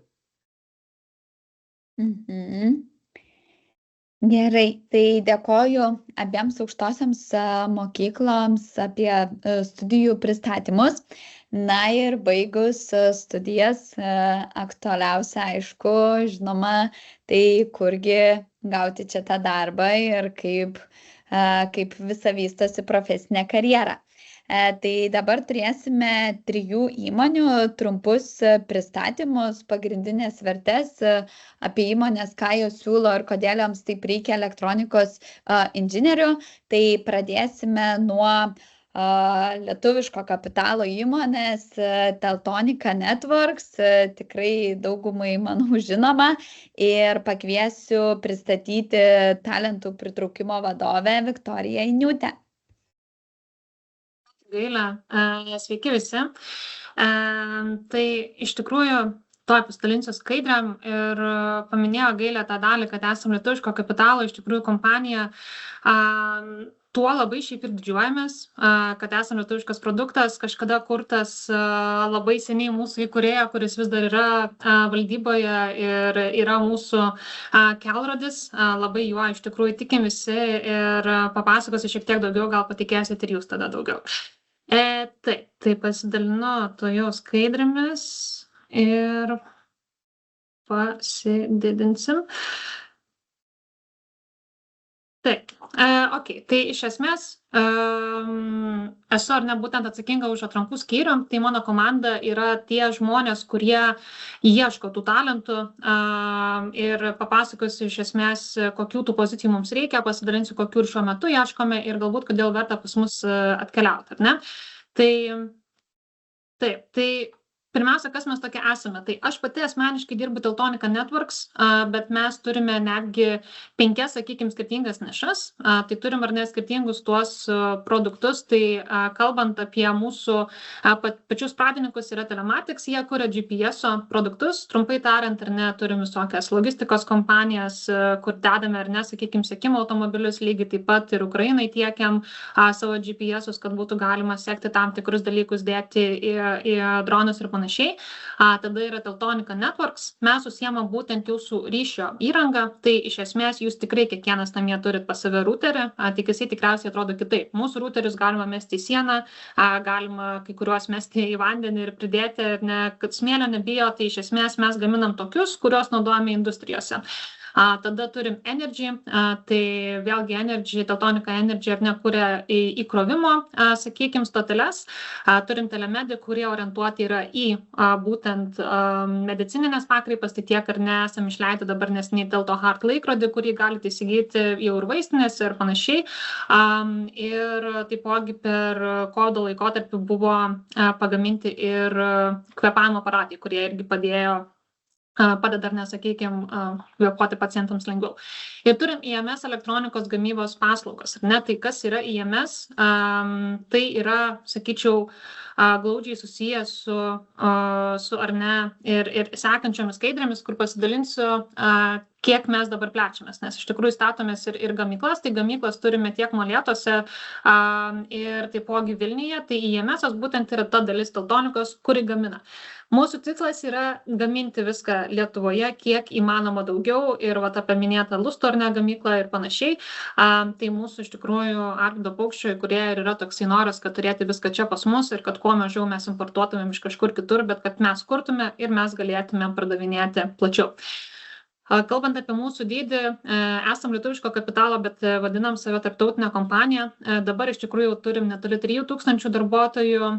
Gerai, tai dėkoju abiems aukštosiams mokykloms apie studijų pristatymus. Na ir baigus studijas, aktualiausia, aišku, žinoma, tai kurgi gauti čia tą darbą ir kaip visa vystosi profesinė karjera. Tai dabar turėsime 3 įmonių trumpus pristatymus, pagrindinės vertes apie įmonės, ką jos siūlo ir kodėl joms taip reikia elektronikos inžinierių. Tai pradėsime nuo lietuviško kapitalo įmonės Teltonika Networks, tikrai daugumai, manau, žinoma, ir pakviesiu pristatyti talentų pritraukimo vadovę Viktoriją Iniūtę. Gailė, sveiki visi. Tai iš tikrųjų tuoj pasidalinsiu skaidrėm ir paminėjo Gailė tą dalį, kad esam lietuviško kapitalo, iš tikrųjų kompanija. Tuo labai šiaip ir didžiuojamės, kad esam lietuviškas produktas, kažkada kurtas labai seniai mūsų įkūrėjo, kuris vis dar yra valdyboje ir yra mūsų kelrodis. Labai juo iš tikrųjų tikim visi ir papasakosiu šiek tiek daugiau, gal patikėsit ir jūs tada daugiau. Tai pasidalinu tojo skaidrėmis ir pasididinsim. Tai iš esmės esu ar ne būtent atsakinga už atrankų skyrių, tai mano komanda yra tie žmonės, kurie ieško tų talentų ir papasakosiu iš esmės, kokių tų pozicijų mums reikia, pasidalinsiu, kokių ir šiuo metu ieškome ir galbūt kodėl verta pas mus atkeliauti, ar ne? Tai pirmiausia, kas mes tokie esame. Tai aš pati asmeniškai dirbu Teltonika Networks, bet mes turime netgi 5, sakykime, skirtingas nišas. Tai turim ar ne skirtingus tuos produktus. Tai kalbant apie mūsų pačius pradininkus yra Telematics, jie kuria GPS-o produktus. Trumpai tariant, ar ne, turim visokias logistikos kompanijas, kur dedame, ar ne, sakykime, sekimo automobilius, lygiai taip pat ir Ukrainai tiekiam savo GPS-us, kad būtų galima sekti tam tikrus dalykus, dėti į dronus ir panašiai. Tada yra Teltonika Networks, mes užsiemam būtent jūsų ryšio įrangą, tai iš esmės jūs tikrai kiekvienas namie turit pas save routerį, tik jisai tikriausiai atrodo kitaip. Mūsų routerius galima mesti į sieną, galima kai kuriuos mesti į vandenį ir pridėti, kad smėlio nebijo, tai iš esmės mes gaminam tokius, kuriuos naudojame industrijose. Tada turim Energy, tai vėlgi Energy, Teltonika Energy ar ne kuria įkrovimo, sakykime, stoteles. Turim Telemedic, kurie orientuoti yra į būtent medicininės pakreipas, tai tiek ar ne esam išleidę dabar neseniai Telto Heart laikrodį, kurį galite įsigyti jau ir vaistinėse ir panašiai. Ir taipogi per kovido laikotarpį buvo pagaminti ir kvėpavimo aparatai, kurie irgi padėjo padeda, sakykime, kvėpuoti pacientams lengviau. Ir turim IMS elektronikos gamybos paslaugas. Tai kas yra IMS? Tai yra, sakyčiau, glaudžiai susijęs su ar ne ir sekančiomis skaidrėmis, kur pasidalinsiu, kiek mes dabar plečiamės, nes iš tikrųjų statomės ir gamyklas, tai gamyklas turime tiek Molėtuose ir taipogi Vilniuje, tai IMS būtent yra ta dalis teltonikos, kuri gamina. Mūsų tikslas yra gaminti viską Lietuvoje, kiek įmanoma daugiau ir apie minėtą Lustorne gamyklą ir panašiai. Tai mūsų iš tikrųjų Arvydo Paukščio, kurie ir yra toksai noras, kad turėti viską čia pas mus ir kad kuo mažiau mes importuotumėm iš kažkur kitur, bet kad mes kurtume ir mes galėtumėm pardavinėti plačiau. Kalbant apie mūsų dydį, esam lietuviško kapitalo, bet vadinam save tarptautinę kompaniją. Dabar iš tikrųjų turim netoli 3000 darbuotojų.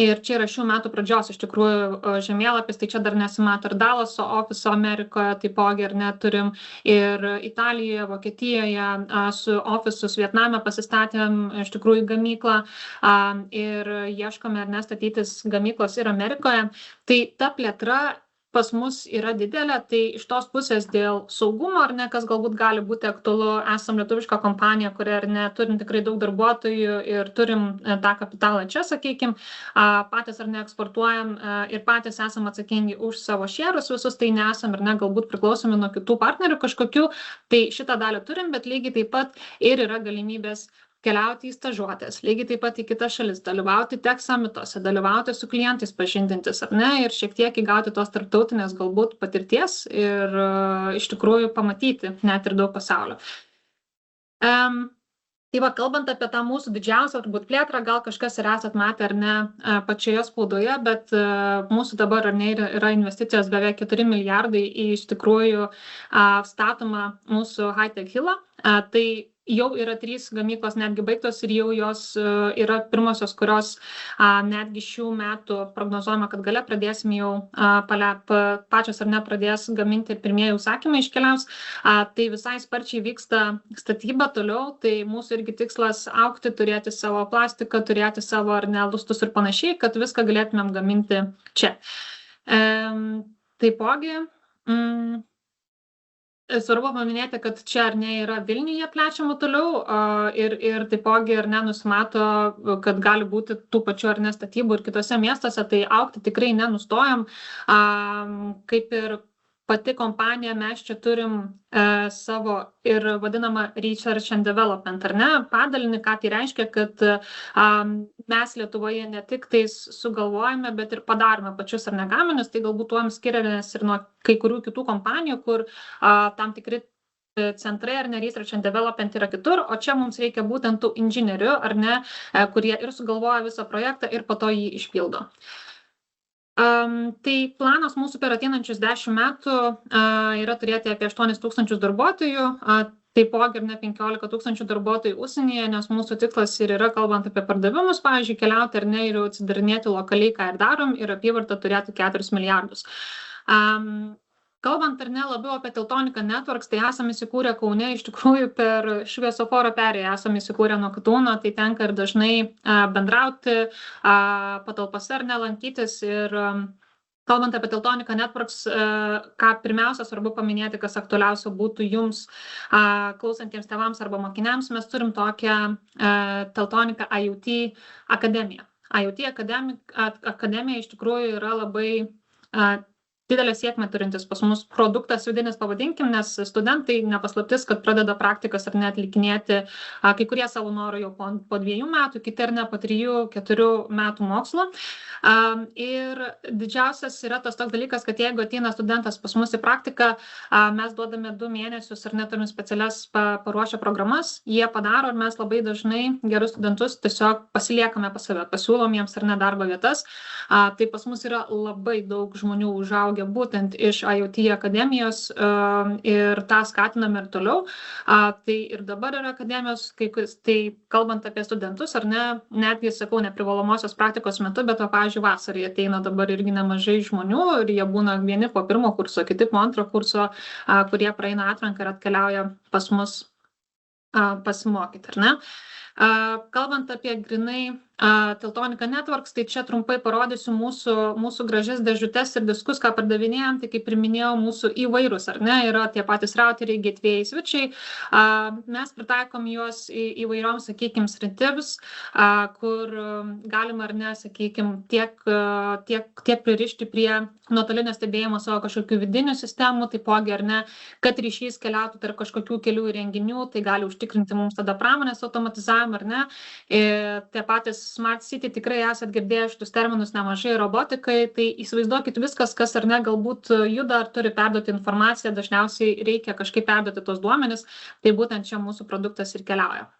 Ir čia yra šių metų pradžios iš tikrųjų žemėlapis, tai čia dar nesimato ir Dallaso ofiso Amerikoje, taipogi ir neturim ir Italijoje, Vokietijoje, su ofisus Vietname pasistatėm iš tikrųjų gamyklą ir ieškome ar nestatytis gamyklos ir Amerikoje. Tai ta plėtra pas mus yra didelė, tai iš tos pusės dėl saugumo, ar ne, kas galbūt gali būti aktualu, esam lietuviška kompanija, kuria ar ne, turim tikrai daug darbuotojų ir turim tą kapitalą čia, sakykime, patys ar ne eksportuojam ir patys esam atsakingi už savo šerus visus, tai nesam ar ne, galbūt priklausomi nuo kitų partnerių kažkokių, tai šitą dalį turim, bet lygiai taip pat ir yra galimybės keliauti į stažuotės, lygiai taip pat į kitas šalis, dalyvauti tech summituose, dalyvauti su klientais pažindintis, ar ne, ir šiek tiek įgauti tos tarptautinės galbūt patirties ir iš tikrųjų pamatyti net ir daug pasaulio. Tai kalbant apie tą mūsų didžiausią turbūt plėtrą, gal kažkas ir esat matę ar ne pačioje spaudoje, bet mūsų dabar ar ne yra investicijos beveik 4 milijardai į iš tikrųjų statomą mūsų high-tech hillą. Tai jau yra 3 gamyklos netgi baigtos ir jau jos yra pirmosios, kurios netgi šių metų prognozuojama, kad gale pradėsim jau pačios ar ne pradės gaminti ir pirmieji užsakymai iškeliaus. Tai visai sparčiai vyksta statyba toliau, tai mūsų irgi tikslas augti, turėti savo plastiką, turėti savo ar ne lustus ir panašiai, kad viską galėtumėm gaminti čia. Taipogi, svarbu paminėti, kad čia ar ne yra Vilniuje plečiama toliau ir taipogi ar ne nusimato, kad gali būti tų pačių ar ne statybų ir kitose miestuose, tai augti tikrai nenustojam. Kaip ir pati kompanija, mes čia turim savo ir vadinamą Research and Development, ar ne, padalinį, ką tai reiškia, kad mes Lietuvoje ne tik tais sugalvojame, bet ir padarome pačius ar ne gaminius, tai galbūt tuom skiriamės ir nuo kai kurių kitų kompanijų, kur tam tikri centrai ar ne Research and Development yra kitur, o čia mums reikia būtent tų inžinierių, ar ne, kurie ir sugalvoja visą projektą ir po to jį išpildo. Tai planas mūsų per ateinančius 10 metų yra turėti apie 8000 darbuotojų, taipogi ir ne 15 000 darbuotojų užsienyje, nes mūsų tikslas ir yra, kalbant apie pardavimus, pavyzdžiui, keliauti ar ne ir atsidarinėti lokaliai, ką ir darom, ir apyvartą turėti 4 milijardus. Kalbant ar ne labiau apie Teltonika Networks, tai esame įsikūrę Kaune, iš tikrųjų per šviesoforo perėją esame įsikūrę nuo Katūno, tai tenka ir dažnai bendrauti, patalpose ar ne lankytis. Ir kalbant apie Teltonika Networks, ką pirmiausia svarbu paminėti, kas aktualiausia būtų jums klausantiems tėvams arba mokiniams, mes turim tokią Teltonika IoT akademiją. IoT akademija iš tikrųjų yra labai didelę sėkmę turintis pas mus produktas vidinis, pavadinkim, nes studentai nepaslaptis, kad pradeda praktikas ar net atlikinėti kai kurie savo norų jau po 2 metų, kiti ar ne po 3-4 metų mokslo. Ir didžiausias yra tas toks dalykas, kad jeigu ateina studentas pas mus į praktiką, mes duodame 2 mėnesius ar net turim specialias paruošę programas, jie padaro ir mes labai dažnai gerus studentus tiesiog pasiliekame pas save, pasiūlom jiems ar ne darbo vietas. Tai pas mus yra labai daug žmonių užaugę būtent iš IoT akademijos ir tą skatiname ir toliau. Tai ir dabar yra akademijos, tai kalbant apie studentus ar ne, netgi sakau, neprivalomosios praktikos metu, bet pavyzdžiui vasarį ateina dabar irgi nemažai žmonių ir jie būna vieni po 1 kurso, kiti po 2 kurso, kurie praeina atranką ir atkeliauja pas mus pasimokyti, ar ne? Kalbant apie grinai Teltonika Networks, tai čia trumpai parodysiu mūsų gražias dėžutes ir diskus, ką pardavinėjom, tai kaip ir minėjau, mūsų įvairūs, ar ne, yra tie patys routeriai, gateway, switchiai. Mes pritaikom juos įvairioms, sakykime, sritims, kur galima, ar ne, sakykime, tiek pririšti prie nuotolinio stebėjimo savo kažkokių vidinių sistemų, taipogi, ar ne, kad ryšys keliautų tarp kažkokių kelių įrenginių, tai gali užtikrinti mums tada pramonės automatizavimą, ar ne. Tie patys Smart City, tikrai esat girdėję šitus terminus nemažai robotikai, tai įsivaizduokit viskas, kas ar ne galbūt juda ar turi perduoti informaciją, dažniausiai reikia kažkaip perduoti tos duomenis, tai būtent čia mūsų produktas ir keliauja.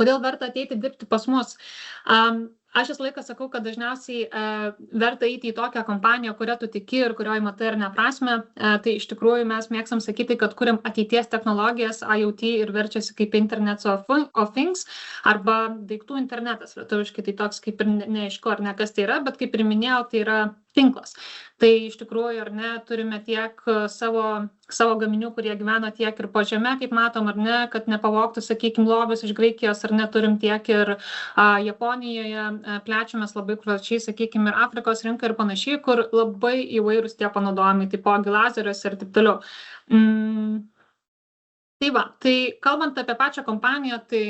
Kodėl verta ateiti dirbti pas mus? Aš visą laiką sakau, kad dažniausiai verta eiti į tokią kompaniją, kurią tu tiki ir kurioje matai ar ne prasme. Tai iš tikrųjų mes mėgstam sakyti, kad kuriam ateities technologijas IoT ir verčiasi kaip Internet of Things arba daiktų internetas. Lietuviškai tai toks kaip ir neaišku, ar ne kas tai yra, bet kaip ir minėjau, tai yra tinklas. Tai iš tikrųjų, ar ne, turime tiek savo gaminių, kurie gyvena tiek ir po žeme, kaip matom, ar ne, kad nepavogtų, sakykime, lobius iš Graikijos, ar ne, turim tiek ir Japonijoje, plečiamės labai plačiai, sakykime, ir Afrikos rinką ir panašiai, kur labai įvairūs tie panaudojimai, taipogi lazeriuose ir taip toliau. Tai va, tai kalbant apie pačią kompaniją, tai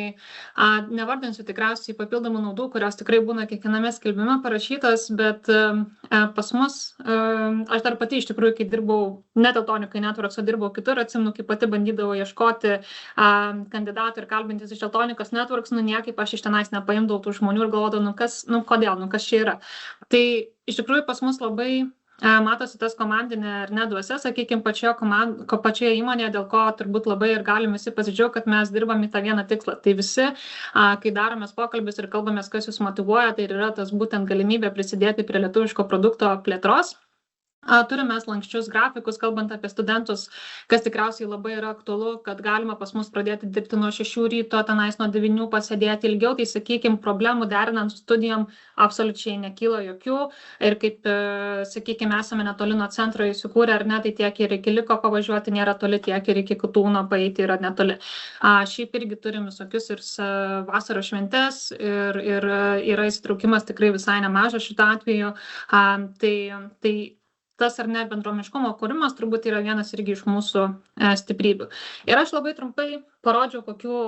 nevardinsiu tikriausiai papildomų naudų, kurios tikrai būna kiekviename skelbime parašytas, bet pas mus, aš dar pati iš tikrųjų, kai dirbau ne Teltonikai Networks, o dirbau kitur, atsimenu, kai pati bandydavau ieškoti kandidatų ir kalbintis iš Teltonikos Networks, niekaip aš iš tenais nepaimdavau tų žmonių ir galvodavau, kodėl, kas čia yra. Tai iš tikrųjų pas mus labai matosi tas komandinė ar ne dvasia, sakykime, pačioje įmonėje, dėl ko turbūt labai ir galim visi pasidžiaugti, kad mes dirbam į tą vieną tikslą. Tai visi, kai daromės pokalbis ir kalbamės, kas jūs motyvuoja, tai yra tas būtent galimybė prisidėti prie lietuviško produkto plėtros. Turime lanksčius grafikus, kalbant apie studentus, kas tikriausiai labai yra aktualu, kad galima pas mus pradėti dirbti nuo 6 ryto, tenais nuo 9 pasėdėti ilgiau, tai sakykime, problemų derinant su studijom absoliučiai nekyla jokių. Ir kaip, sakykime, esame netoli nuo centro įsikūrę, ar ne, tai tiek ir iki Liko pavažiuoti nėra toli, tiek ir iki Kutūno paeiti yra netoli. Šiaip irgi turim visokius ir vasaros šventes ir yra įsitraukimas tikrai visai nemažas šitą atveju. Tai tas ar ne bendruomeniškumo kūrimas turbūt yra vienas irgi iš mūsų stiprybių. Ir aš labai trumpai parodžiau, kokių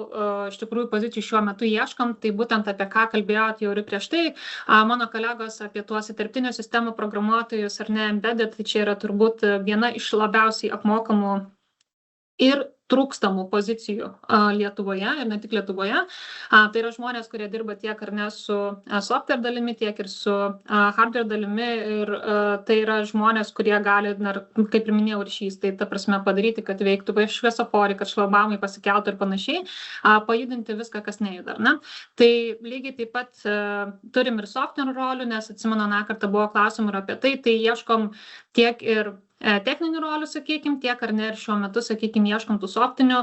iš tikrųjų pozicijų šiuo metu ieškam, tai būtent apie ką kalbėjot jau ir prieš tai. Mano kolegos apie tuos įterptinių sistemų programuotojus ar ne embedded, tai čia yra turbūt viena iš labiausiai apmokamų ir trūkstamų pozicijų Lietuvoje ir ne tik Lietuvoje. Tai yra žmonės, kurie dirba tiek ar ne su software dalimi, tiek ir su hardware dalimi ir tai yra žmonės, kurie gali, kaip ir minėjau, ryšys, tai ta prasme padaryti, kad veiktų šviesoforiai, kad šlabamai pasikeltų ir panašiai, pajudinti viską, kas nejuda, ar ne? Tai lygiai taip pat turim ir software rolių, nes atsimenu, kartą buvo klausimų ir apie tai ieškom tiek ir techninių rolių, sakykime, tiek ar ne ir šiuo metu, sakykime, ieškom tų softinių.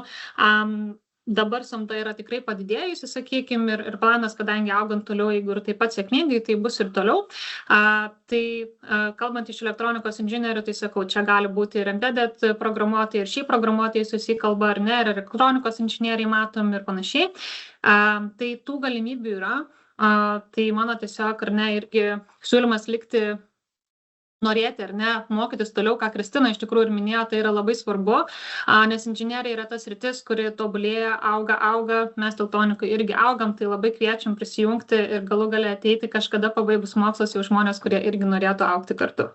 Dabar samda yra tikrai padidėjusi, sakykime, ir planas, kadangi augant toliau, jeigu ir taip pat sėkmingai, tai bus ir toliau. Tai kalbant iš elektronikos inžinierių, tai sakau, čia gali būti ir embedded programuotojai, ir šiaip programuotojai susikalba, ar ne, ir elektronikos inžinieriai matom ir panašiai. Tai tų galimybių yra. Tai mano tiesiog, ar ne, irgi siūlymas likti norėti ar ne, mokytis toliau, ką Kristina iš tikrųjų ir minėjo, tai yra labai svarbu, nes inžinieriai yra tas sritis, kuri tobulėja, auga, mes Teltonikai irgi augam, tai labai kviečiam prisijungti ir galų gale ateiti kažkada pabaigus mokslus jau žmonės, kurie irgi norėtų augti kartu.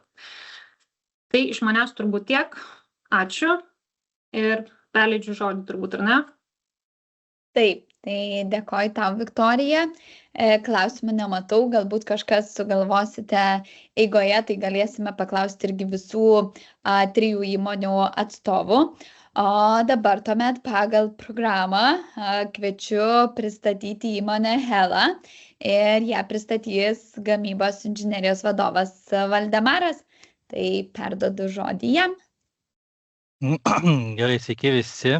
Tai iš manęs turbūt tiek, ačiū ir perleidžiu žodį turbūt, ar ne? Taip, tai dėkoju tau, Viktorija. Klausimų nematau, galbūt kažkas sugalvosite eigoje, tai galėsime paklausti irgi visų 3 įmonių atstovų. O dabar tuomet pagal programą kviečiu pristatyti įmonę Hella ir ją pristatys gamybos inžinerijos vadovas Valdemaras. Tai perduodu žodį jam. Gerai, sveiki visi.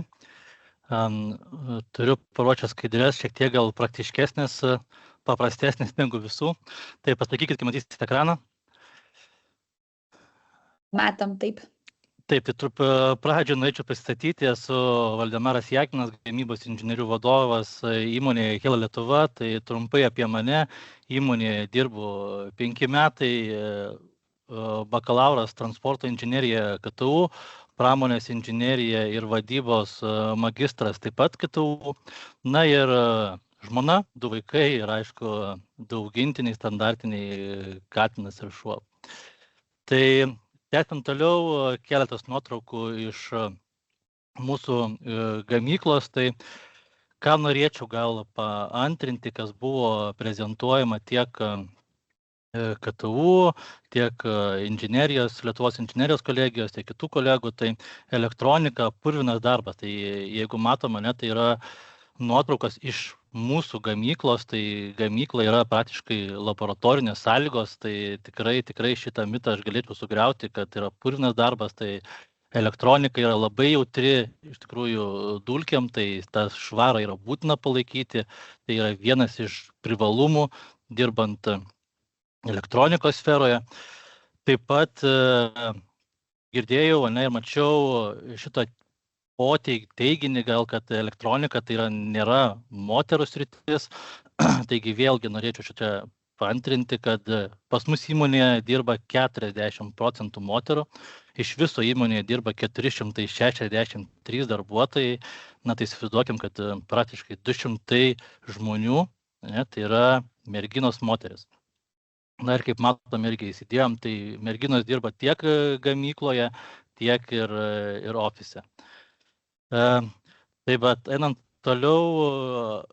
Turiu paruošęs skaidrės, šiek tiek gal praktiškesnės, paprastesnės negu visų. Tai pasakykit, kai matysite ekraną. Matom, taip. Taip, tai pradžioje norėčiau pristatyti, esu Valdemaras Jakinas, gamybos inžinierių vadovas įmonėje Hela Lietuva, tai trumpai apie mane. Įmonėje dirbu 5 metai, bakalauras transporto inžinerija KTU, pramonės inžinerija ir vadybos magistras taip pat KTU. Na ir žmona, 2 vaikai ir aišku, 2 augintiniai, standartiniai katinas ir šuo. Tai tęsiant toliau, keletas nuotraukų iš mūsų gamyklos, tai ką norėčiau gal paantrinti, kas buvo prezentuojama tiek KTU, tiek Lietuvos inžinerijos kolegijos, tiek kitų kolegų, tai elektronika, purvinas darbas. Tai jeigu matome, tai yra nuotraukas iš mūsų gamyklos, tai gamykla yra praktiškai laboratorinės sąlygos, tai tikrai šitą mitą aš galėčiau sugriauti, kad yra purvinas darbas, tai elektronika yra labai jautri, iš tikrųjų dulkiam, tai tą švarą yra būtina palaikyti, tai yra vienas iš privalumų dirbant elektronikos sferoje. Taip pat girdėjau ir mačiau šitą teiginį gal, kad elektronika tai nėra moterų sritis, taigi vėlgi norėčiau šitą paantrinti, kad pas mus įmonėje dirba 40% moterų, iš viso įmonėje dirba 463 darbuotojai, na tai įsivaizduokim, kad praktiškai 200 žmonių, tai yra merginos moteris. Na ir kaip matom, irgi įsidėjom, tai merginos dirba tiek gamykloje, tiek ir ofise. Taip, bet einant toliau,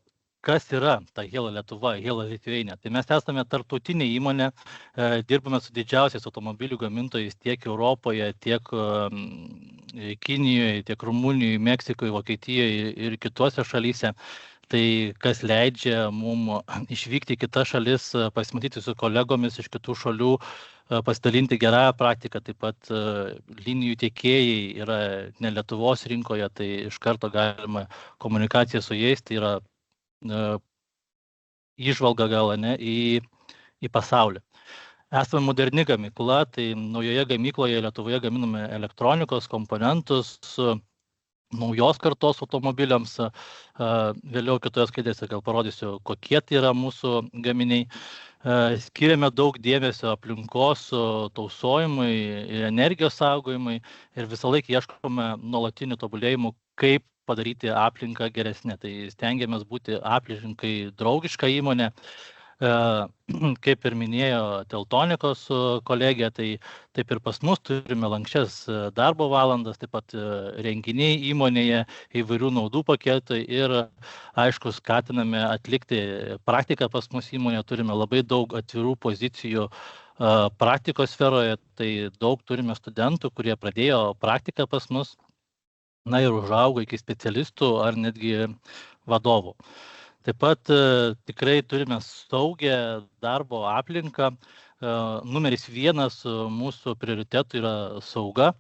kas yra ta Hela Lietuva, Hela Lithuania. Tai mes esame tarptautinė įmonė, dirbame su didžiausiais automobilių gamintojais tiek Europoje, tiek Kinijoje, tiek Rumunijoje, Meksikoje, Vokietijoje ir kitose šalyse. Tai kas leidžia mums išvykti į kitas šalis, pasimatyti su kolegomis iš kitų šalių, pasidalinti gerąją praktiką, taip pat linijų tiekėjai yra ne Lietuvos rinkoje, tai iš karto galima komunikacija su jais, tai yra įžvalga gal į pasaulį. Esame moderni gamykla, tai naujoje gamykloje Lietuvoje gaminame elektronikos komponentus naujos kartos automobiliams. Vėliau kitoje skaidrėse gal parodysiu, kokie tai yra mūsų gaminiai. Skiriame daug dėmesio aplinkos tausojimui ir energijos saugojimui ir visą laiką ieškome nuolatinių tobulėjimų, kaip padaryti aplinką geresnę. Tai stengiamės būti aplinkai draugiška įmonė. Kaip ir minėjo Teltonikos kolegė, tai taip ir pas mus turime lanksčias darbo valandas, taip pat renginiai įmonėje, įvairių naudų paketai ir aišku skatiname atlikti praktiką pas mus įmonėje, turime labai daug atvirų pozicijų praktikos sferoje, tai daug turime studentų, kurie pradėjo praktiką pas mus, na ir užaugo iki specialistų ar netgi vadovų. Taip pat tikrai turime saugią darbo aplinką. Numeris 1 mūsų prioritetų yra sauga.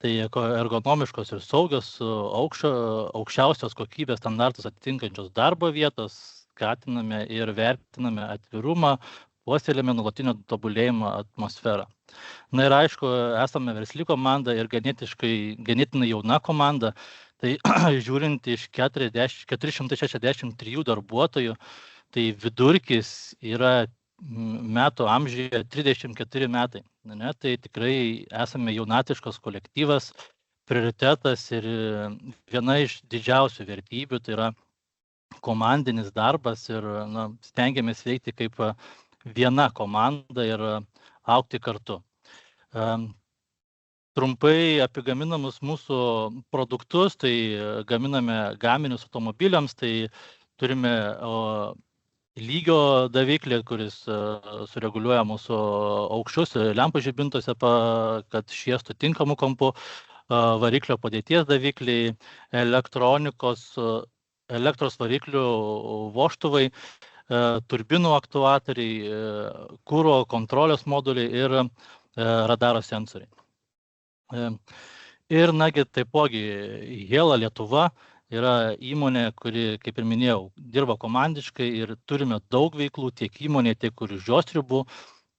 Tai ergonomiškos ir saugios, aukščiausios kokybės standartus atitinkančios darbo vietos, skatiname ir vertiname atvirumą, puoselėjame nuolatinio tobulėjimo atmosferą. Na ir aišku, esame versli komanda ir ganėtinai jauna komanda. Tai žiūrint iš 463 darbuotojų, tai vidurkis yra metų amžiuje 34 metai. Tai tikrai esame jaunatiškas kolektyvas, prioritetas ir viena iš didžiausių vertybių, tai yra komandinis darbas ir stengiamės veikti kaip viena komanda ir augti kartu. Trumpai apie gaminamus mūsų produktus, tai gaminame gaminius automobiliams, tai turime lygio daviklį, kuris sureguliuoja mūsų aukščius lempų žibintuose, kad šiestų tinkamų kampų, variklio padėties davikliai, elektros variklių vožtuvai, turbinų aktuatoriai, kuro kontrolės moduliai ir radaro sensoriai. Ir taipogi Hela Lietuva yra įmonė, kuri, kaip ir minėjau, dirba komandiškai ir turime daug veiklų tiek įmonėje, tiek už jos ribų.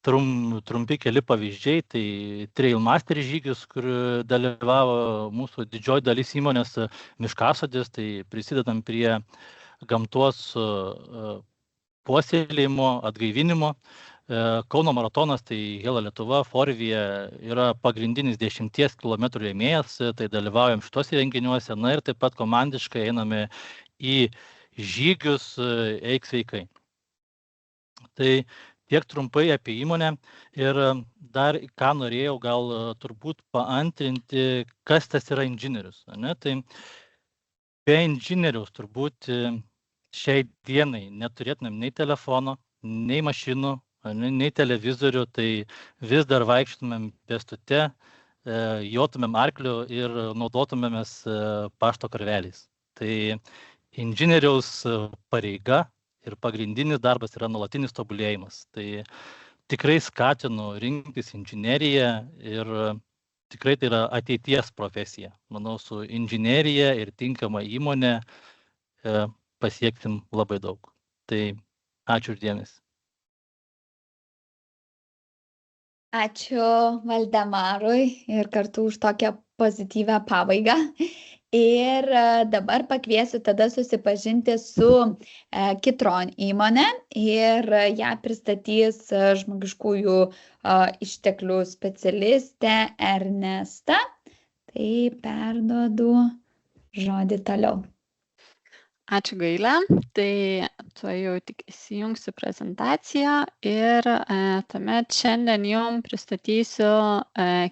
trumpi keli pavyzdžiai, tai Trailmaster žygis, kur dalyvavo mūsų didžioji dalis įmonės miškasodis, tai prisidedam prie gamtos puoselėjimo, atgaivinimo. Kauno maratonas, tai Hela Lietuva, Forvija yra pagrindinis 10 km rėmėjas, tai dalyvaujam šituose renginiuose, na ir taip pat komandiškai einame į žygius Eik sveikai. Tai tiek trumpai apie įmonę ir dar ką norėjau gal turbūt paantrinti, kas tas yra inžinierius. Ne? Tai be inžinieriaus turbūt šiai dienai neturėtumėm nei telefono, nei mašinų, nei televizorių, tai vis dar vaikštumėm pėstute, jotumėm arkliu ir naudotumėmės pašto karveliais. Tai inžinieriaus pareiga ir pagrindinis darbas yra nuolatinis tobulėjimas. Tai tikrai skatinu rinktis inžineriją ir tikrai tai yra ateities profesija. Manau, su inžinerija ir tinkama įmonė pasieksim labai daug. Tai ačiū už dėmesį. Ačiū Valdemarui ir kartu už tokią pozityvę pabaigą. Ir dabar pakviesiu tada susipažinti su Kitron įmonė ir ją pristatys žmogiškųjų išteklių specialistė Ernesta. Tai perduodu žodį toliau. Ačiū Gailė, tai tuojau tik įsijungsiu prezentaciją ir tuomet šiandien jums pristatysiu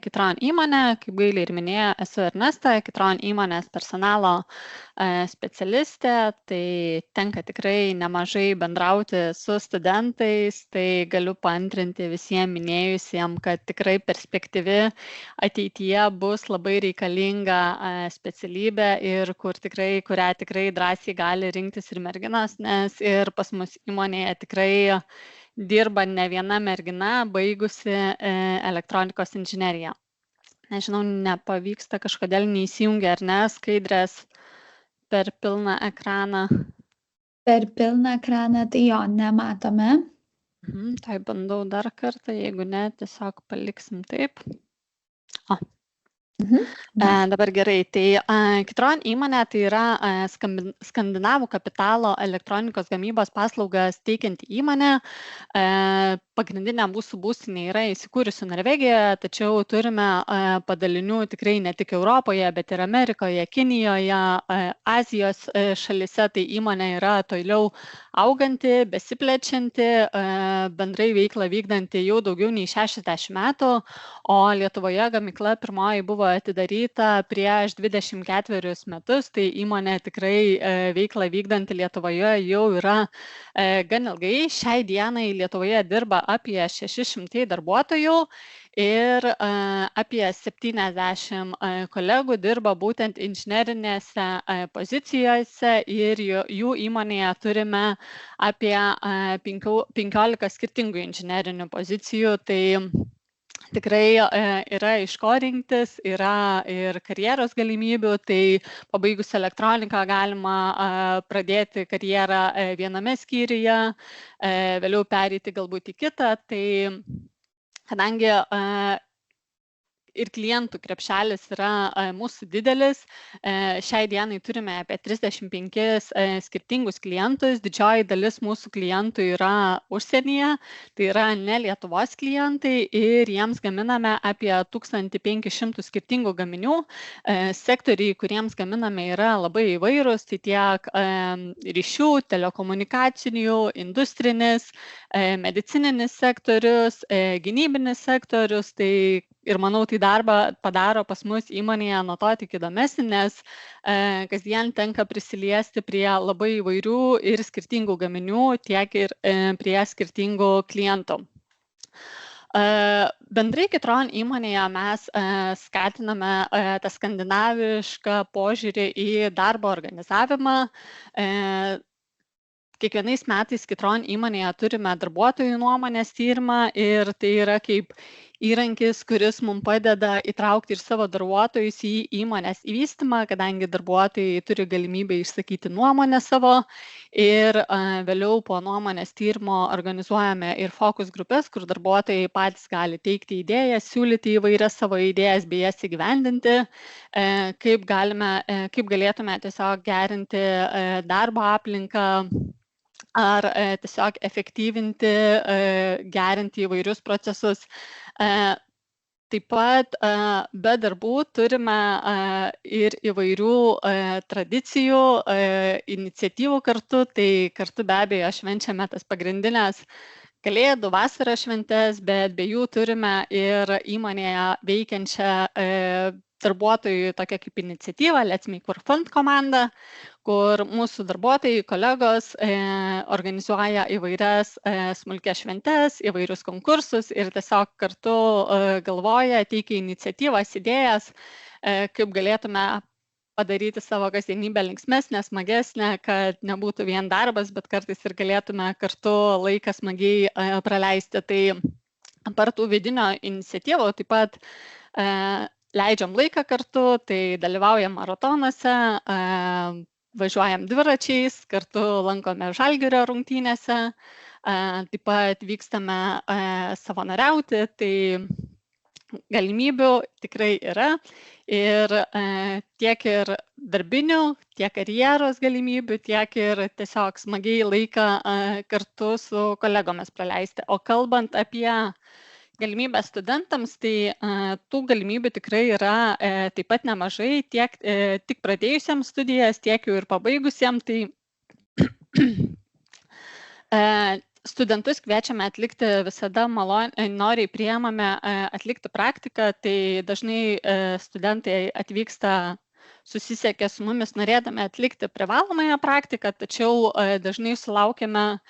Kitron įmonę. Kaip Gailė ir minėjo, esu Ernesta, Kitron įmonės personalo specialistė, tai tenka tikrai nemažai bendrauti su studentais, tai galiu paantrinti visiems minėjusiems, kad tikrai perspektyvi ateityje bus labai reikalinga specialybė ir kurią tikrai drąsiai gali rinktis ir merginos, nes ir pas mus įmonėje tikrai dirba ne viena mergina baigusi elektronikos inžineriją. Nežinau, nepavyksta kažkodėl neįsijungia, ar ne, skaidrės per pilną ekraną. Per pilną ekraną, tai jo, nematome. Tai bandau dar kartą, jeigu ne, tiesiog paliksim taip. Dabar gerai, tai Kitron įmonė tai yra skandinavų kapitalo elektronikos gamybos paslaugas teikianti įmonė. Pagrindinė mūsų būstinė yra įsikūrusi Norvegijoje, tačiau turime padalinių tikrai ne tik Europoje, bet ir Amerikoje, Kinijoje, Azijos šalyse. Tai įmonė yra toliau auganti, besiplečianti, bendrai veiklą vykdanti jau daugiau nei 60 metų, o Lietuvoje gamykla pirmoji buvo atidaryta prieš 24 metus, tai įmonė tikrai veiklą vykdanti Lietuvoje jau yra gan ilgai. Šiai dienai Lietuvoje dirba apie 600 darbuotojų ir apie 70 kolegų dirba būtent inžinerinėse pozicijose ir jų įmonėje turime apie 15 skirtingų inžinerinių pozicijų. Tai tikrai yra iš ko rinktis, yra ir karjeros galimybių, tai pabaigus elektroniką galima pradėti karjerą viename skyriuje, vėliau pereiti galbūt į kitą, tai kadangi ir klientų krepšelis yra mūsų didelis. Šiai dienai turime apie 35 skirtingus klientus. Didžioji dalis mūsų klientų yra užsienyje, tai yra ne Lietuvos klientai ir jiems gaminame apie 1500 skirtingų gaminių. Sektoriai, kuriems gaminame, yra labai įvairūs, tai tiek ryšių, telekomunikacinių, industrinis, medicininis sektorius, gynybinis sektorius, tai ir manau, tai darbą padaro pas mus įmonėje nuo to tik įdomesnį, nes kasdien tenka prisiliesti prie labai įvairių ir skirtingų gaminių, tiek ir prie skirtingų klientų. Bendrai Kitron įmonėje mes skatiname tą skandinavišką požiūrį į darbo organizavimą. kiekvienais metais Kitron įmonėje turime darbuotojų nuomonės tyrimą ir tai yra kaip įrankis, kuris mums padeda įtraukti ir savo darbuotojus į įmonės įvystymą, kadangi darbuotojai turi galimybę išsakyti nuomonę savo ir vėliau po nuomonės tyrimo organizuojame ir fokus grupės, kur darbuotojai patys gali teikti idėjas, siūlyti įvairias savo idėjas bei jas įgyvendinti, kaip galėtume tiesiog gerinti darbo aplinką ar tiesiog efektyvinti, gerinti įvairius procesus. Taip pat be darbų turime ir įvairių tradicijų, iniciatyvų kartu, tai kartu be abejo švenčiame tas pagrindinės Kalėdų, vasaros šventes, bet be jų turime ir įmonėje veikiančią darbuotojų tokia kaip iniciatyva Let's Make Work Fund komanda, kur mūsų darbuotojai, kolegos organizuoja įvairias smulkias šventes, įvairius konkursus ir tiesiog kartu galvoja, teikia iniciatyvas, idėjas, kaip galėtume padaryti savo kasdienybę linksmesnę, smagesnę, kad nebūtų vien darbas, bet kartais ir galėtume kartu laiką smagiai praleisti. Tai apart tų vidinio iniciatyvų taip pat leidžiam laiką kartu, tai dalyvaujam maratonuose, važiuojam dviračiais, kartu lankome Žalgirio rungtynėse, taip pat vykstame savanoriauti, tai galimybių tikrai yra ir tiek ir darbinių, tiek karjeros galimybių, tiek ir tiesiog smagiai laiką kartu su kolegomis praleisti. O kalbant apie galimybę studentams, tai tų galimybių tikrai yra taip pat nemažai, tiek tik pradėjusiems studijas, tiek jau ir pabaigusiems. Tai studentus kviečiame atlikti visada noriai priimame atlikti praktiką, tai dažnai studentai atvyksta susisiekia su mumis norėdami atlikti privalomąją praktiką, tačiau dažnai sulaukiame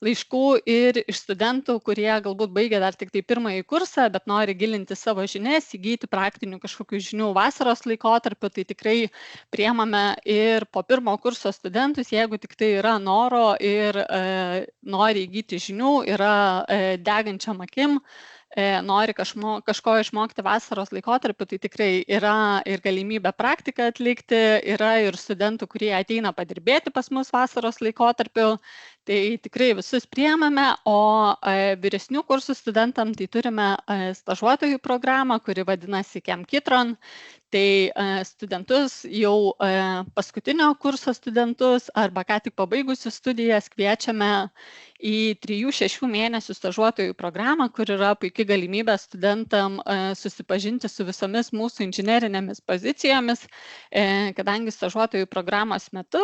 laiškų ir iš studentų, kurie galbūt baigia dar tik tai pirmąjį kursą, bet nori gilinti savo žinias, įgyti praktinių kažkokių žinių vasaros laikotarpiu, tai tikrai priimame ir po pirmo kurso studentus, jeigu tik tai yra noro ir nori įgyti žinių, yra degančiam akim, nori kažko išmokti vasaros laikotarpiu, tai tikrai yra ir galimybė praktiką atlikti, yra ir studentų, kurie ateina padirbėti pas mus vasaros laikotarpiu, tai tikrai visus priimame, o vyresnių kursų studentam tai turime stažuotojų programą, kuri vadinasi Kitron. Tai studentus, jau paskutinio kurso studentus arba ką tik pabaigusius studijas kviečiame į 3-6 mėnesių stažuotojų programą, kur yra puikia galimybė studentam susipažinti su visomis mūsų inžinerinėmis pozicijomis, kadangi stažuotojų programos metu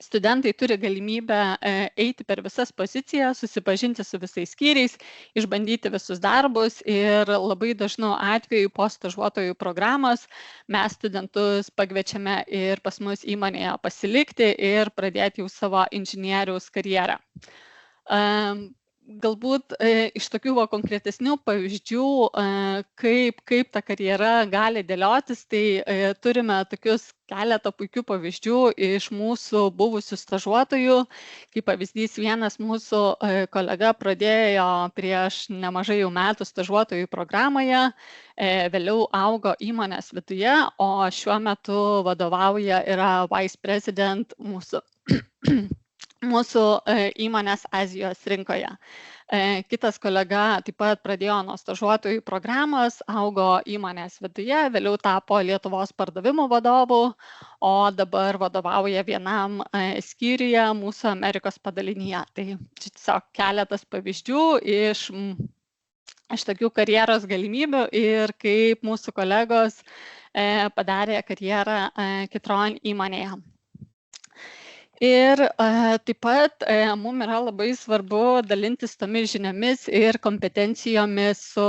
studentai turi galimybę eiti per visas pozicijas, susipažinti su visais skyriais, išbandyti visus darbus ir labai dažnu atveju po stažuotojų programos mes studentus pakviečiame ir pas mus įmonėje pasilikti ir pradėti jau savo inžinieriaus karjerą. Galbūt iš tokių konkretesnių pavyzdžių, kaip ta karjera gali dėliotis, tai turime tokius keletą puikių pavyzdžių iš mūsų buvusių stažuotojų. Kaip pavyzdys, vienas mūsų kolega pradėjo prieš nemažai jau metų stažuotojų programoje, vėliau augo įmonės viduje, o šiuo metu vadovauja, yra vice president mūsų įmonės Azijos rinkoje. Kitas kolega taip pat pradėjo nuo stažuotojų programos, augo įmonės viduje, vėliau tapo Lietuvos pardavimų vadovu, o dabar vadovauja vienam skyriuje mūsų Amerikos padalinyje. Tai tiesiog keletas pavyzdžių iš tokių karjeros galimybių ir kaip mūsų kolegos padarė karjerą Kitron įmonėje. Ir taip pat mums yra labai svarbu dalintis tomis žiniomis ir kompetencijomis su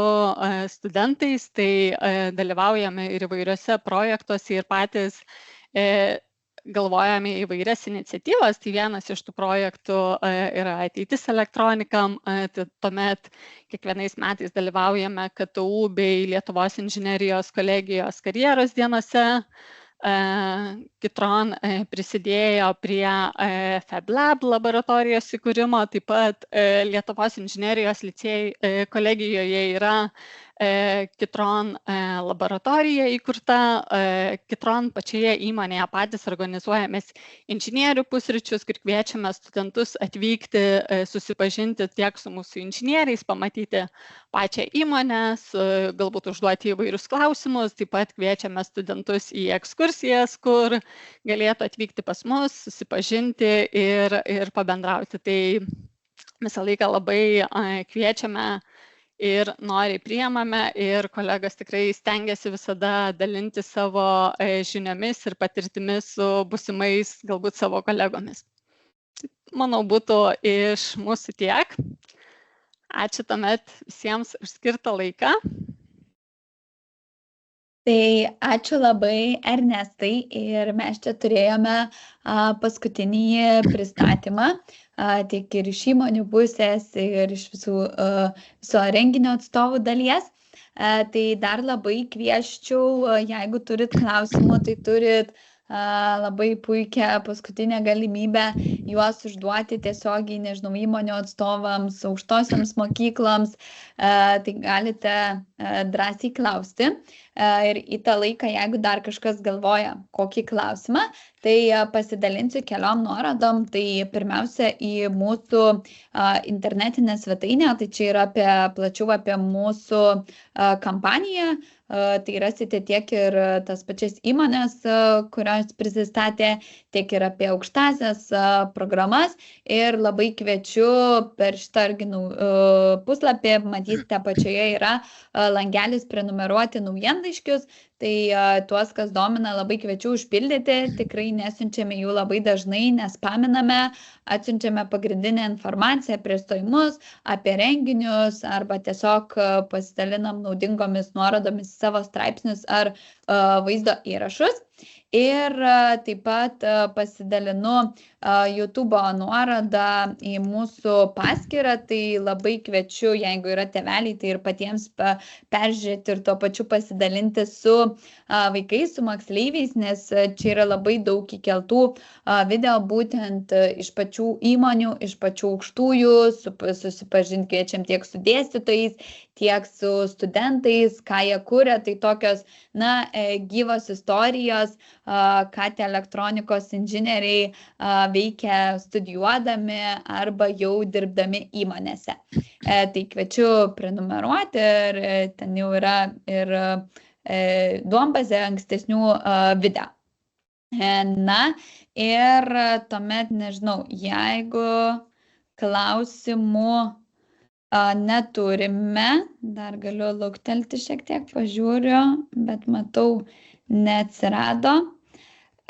studentais, tai dalyvaujame ir įvairiuose projektuose ir patys galvojame įvairias iniciatyvas. Tai vienas iš tų projektų yra ateitis elektronikam, tuomet kiekvienais metais dalyvaujame KTU bei Lietuvos inžinerijos kolegijos karjeros dienose. Kitron prisidėjo prie FabLab laboratorijos įkūrimo, taip pat Lietuvos inžinerijos licėjų kolegijoje yra Kitron laboratorija įkurta. Kitron pačioje įmonėje patys organizuojamės inžinierių pusryčius, kur kviečiame studentus atvykti, susipažinti tiek su mūsų inžinieriais, pamatyti pačią įmonę, galbūt užduoti įvairius klausimus. Taip pat kviečiame studentus į ekskursijas, kur galėtų atvykti pas mus, susipažinti ir pabendrauti. Tai visą laiką labai kviečiame ir noriai priimame, ir kolegos tikrai stengiasi visada dalinti savo žiniomis ir patirtimis su būsimais galbūt savo kolegomis. Manau, būtų iš mūsų tiek. Ačiū tuomet visiems už skirtą laiką. Tai ačiū labai, Ernestai, ir mes čia turėjome paskutinį pristatymą, tiek ir iš įmonių pusės, ir iš viso renginio atstovų dalies. Tai dar labai kvieščiau, jeigu turit klausimų, tai turit labai puikią paskutinę galimybę juos užduoti tiesiogiai, nežinau, įmonių atstovams, aukštosioms mokykloms, tai galite drąsiai klausti. Ir į tą laiką, jeigu dar kažkas galvoja kokį klausimą, tai pasidalinsiu keliom nuorodom. Tai pirmiausia, į mūsų internetinę svetainę, tai čia yra plačiau apie mūsų kampaniją. Tai rasite tiek ir tas pačias įmonės, kurios prisistatė, tiek ir apie aukštasias programas. Ir labai kviečiu per šitą puslapį, matysite pačioje yra langelis prenumeruoti naujienlaiškius. Tai tuos, kas domina, labai kviečiu užpildyti. Tikrai nesiunčiame jų labai dažnai, nespaminame, atsiunčiame pagrindinę informaciją apie stojimus, apie renginius, arba tiesiog pasidalinam naudingomis nuorodomis savo straipsnius ar vaizdo įrašus. Ir taip pat pasidalinu YouTube nuorodą į mūsų paskyrą, tai labai kviečiu, jeigu yra tėveliai, tai ir patiems peržiūrėti ir tuo pačiu pasidalinti su vaikais, su moksleiviais, nes čia yra labai daug įkeltų video būtent iš pačių įmonių, iš pačių aukštųjų, susipažinti kviečiam tiek su dėstytojais, tiek su studentais, ką jie kuria, tai tokios, gyvos istorijos, ką tie elektronikos inžinieriai veikia studijuodami arba jau dirbdami įmonėse. Tai kviečiu prenumeruoti ir ten jau yra ir duombazė ankstesnių video. Ir tuomet, nežinau, jeigu klausimų neturime, dar galiu lauktelti šiek tiek, pažiūriu, bet matau, neatsirado.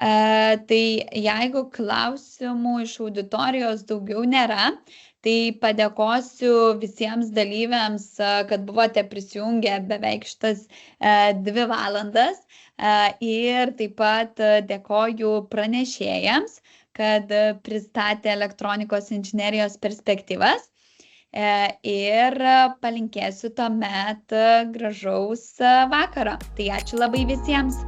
Tai jeigu klausimų iš auditorijos daugiau nėra, tai padėkosiu visiems dalyviams, kad buvote prisijungę beveik šitas 2 valandas. Ir taip pat dėkoju pranešėjams, kad pristatė elektronikos inžinerijos perspektyvas. Ir palinkėsiu tuomet gražaus vakaro. Tai ačiū labai visiems.